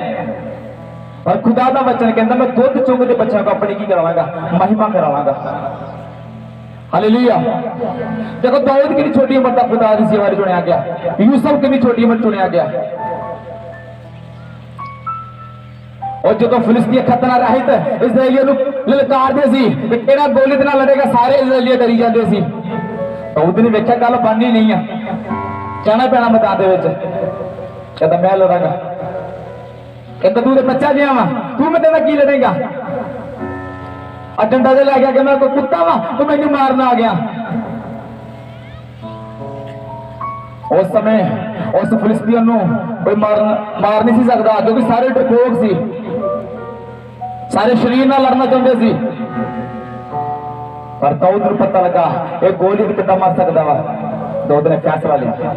पर खुदा दा वचन कहंदा मैं दुध चुंगदे बच्चों को अपनी की करावांगा, महिमा करावांगा। हालेलुया। देखो दाऊद की छोटी उम्र तक खुदा की सेवा चुनिया गया, यूसुफ की भी छोटी उम्र चुनिया गया। और जो फिलिस्तीन खतना रहित इजराइलियों को ललकारदे सी कि केड़ा गोली दे नाल लड़ेगा, सारे इजराइली डरी जाते सी। दाऊद ने वेख्या गल बननी नहीं है, जाना पैना मैदान दे विच। कहता मैं लड़ांगा, कहता तू तो बच्चा जिहा वा, तू मैं तेरे की लड़ेगा। डंडा से लै गया कि मैं कोई कुत्ता वा तो मैनू मारना आ गया। उस समय उस फिलिस्तीन नूं कोई मार नहीं सी सकदा, क्योंकि सारे डरपोक सी, सारे शरीर नाल लड़ना चाहते सी। पर दाऊद नूं पता लगा ये गोली कितना मार सकदा वा। दाऊद ने फैसला लिया।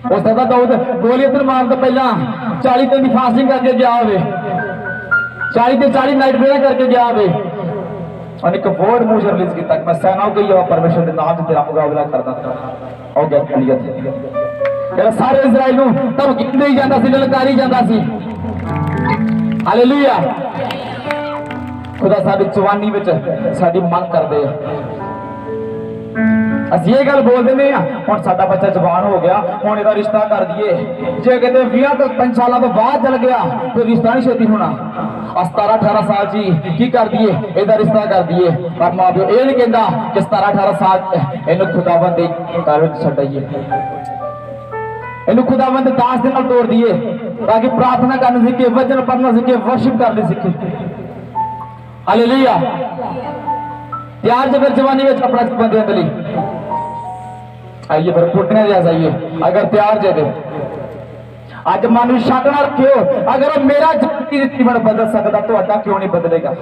हो सकदा दाऊद गोली मारन तो पहला 40 दिन की फास्टिंग करके गया होवे, 40 से 40 नाइट प्रेयर करके गया वे, और एक वर्ड मुंह से रिलीज किया मैं सेना गई और परमेश्वर के नाम से तेरा मुकाबला करता और गया कलियत तेरा सारे इजराइल नूं धमकी देई जांदा सी, ललकारी जांदा सी। हालेलुया। खुदा साडी जवानी विच साडी मंग करदे आ। ਅਸੀਂ ਇਹ ਗੱਲ बोल ਦਿੰਦੇ ਆ ਹੁਣ ਸਾਡਾ ਬੱਚਾ ਜਵਾਨ ਹੋ ਗਿਆ, ਹੁਣ ਇਹਦਾ ਰਿਸ਼ਤਾ ਕਰ ਦਈਏ। ਜੇ ਕਿਤੇ 20 ਤੋਂ 5 ਸਾਲਾਂ ਤੋਂ ਬਾਅਦ ਚਲ ਗਿਆ ਤੇ ਰਿਸ਼ਤਾ ਨਹੀਂ ਛੇਤੀ ਹੋਣਾ। 17-18 ਸਾਲ ਜੀ ਕੀ ਕਰ ਦਈਏ, ਇਹਦਾ ਰਿਸ਼ਤਾ ਕਰ ਦਈਏ। ਪਰ ਮਾਂ ਪਿਓ ਇਹ ਨਹੀਂ ਕਹਿੰਦਾ ਕਿ 17-18 ਸਾਲ ਇਹਨੂੰ ਖੁਦਾਵੰਦ ਦੇ ਘਰ ਵਿੱਚ ਛੱਡਾਈਏ, ਇਹਨੂੰ ਖੁਦਾਵੰਦ ਦਾਸ ਦੇ ਨਾਲ ਤੋੜ ਦਈਏ ਤਾਂ ਕਿ ਪ੍ਰਾਰਥਨਾ ਕਰਨੀ ਸਿੱਖੇ, ਵਚਨ ਪੜ੍ਹਨਾ ਸਿੱਖੇ, ਵਰਸ਼ਿਪ ਕਰਨੀ ਸਿੱਖੇ। ਹਾਲੇਲੂਇਆ। तैयार जब जवानी में अपना बंदे अंदर आइए फिर फुटने जैसा आइए। अगर तैयार जे अज मन में शक ना रखियो, अगर मेरा जीवन बदल सकता तो क्यों नहीं बदलेगा।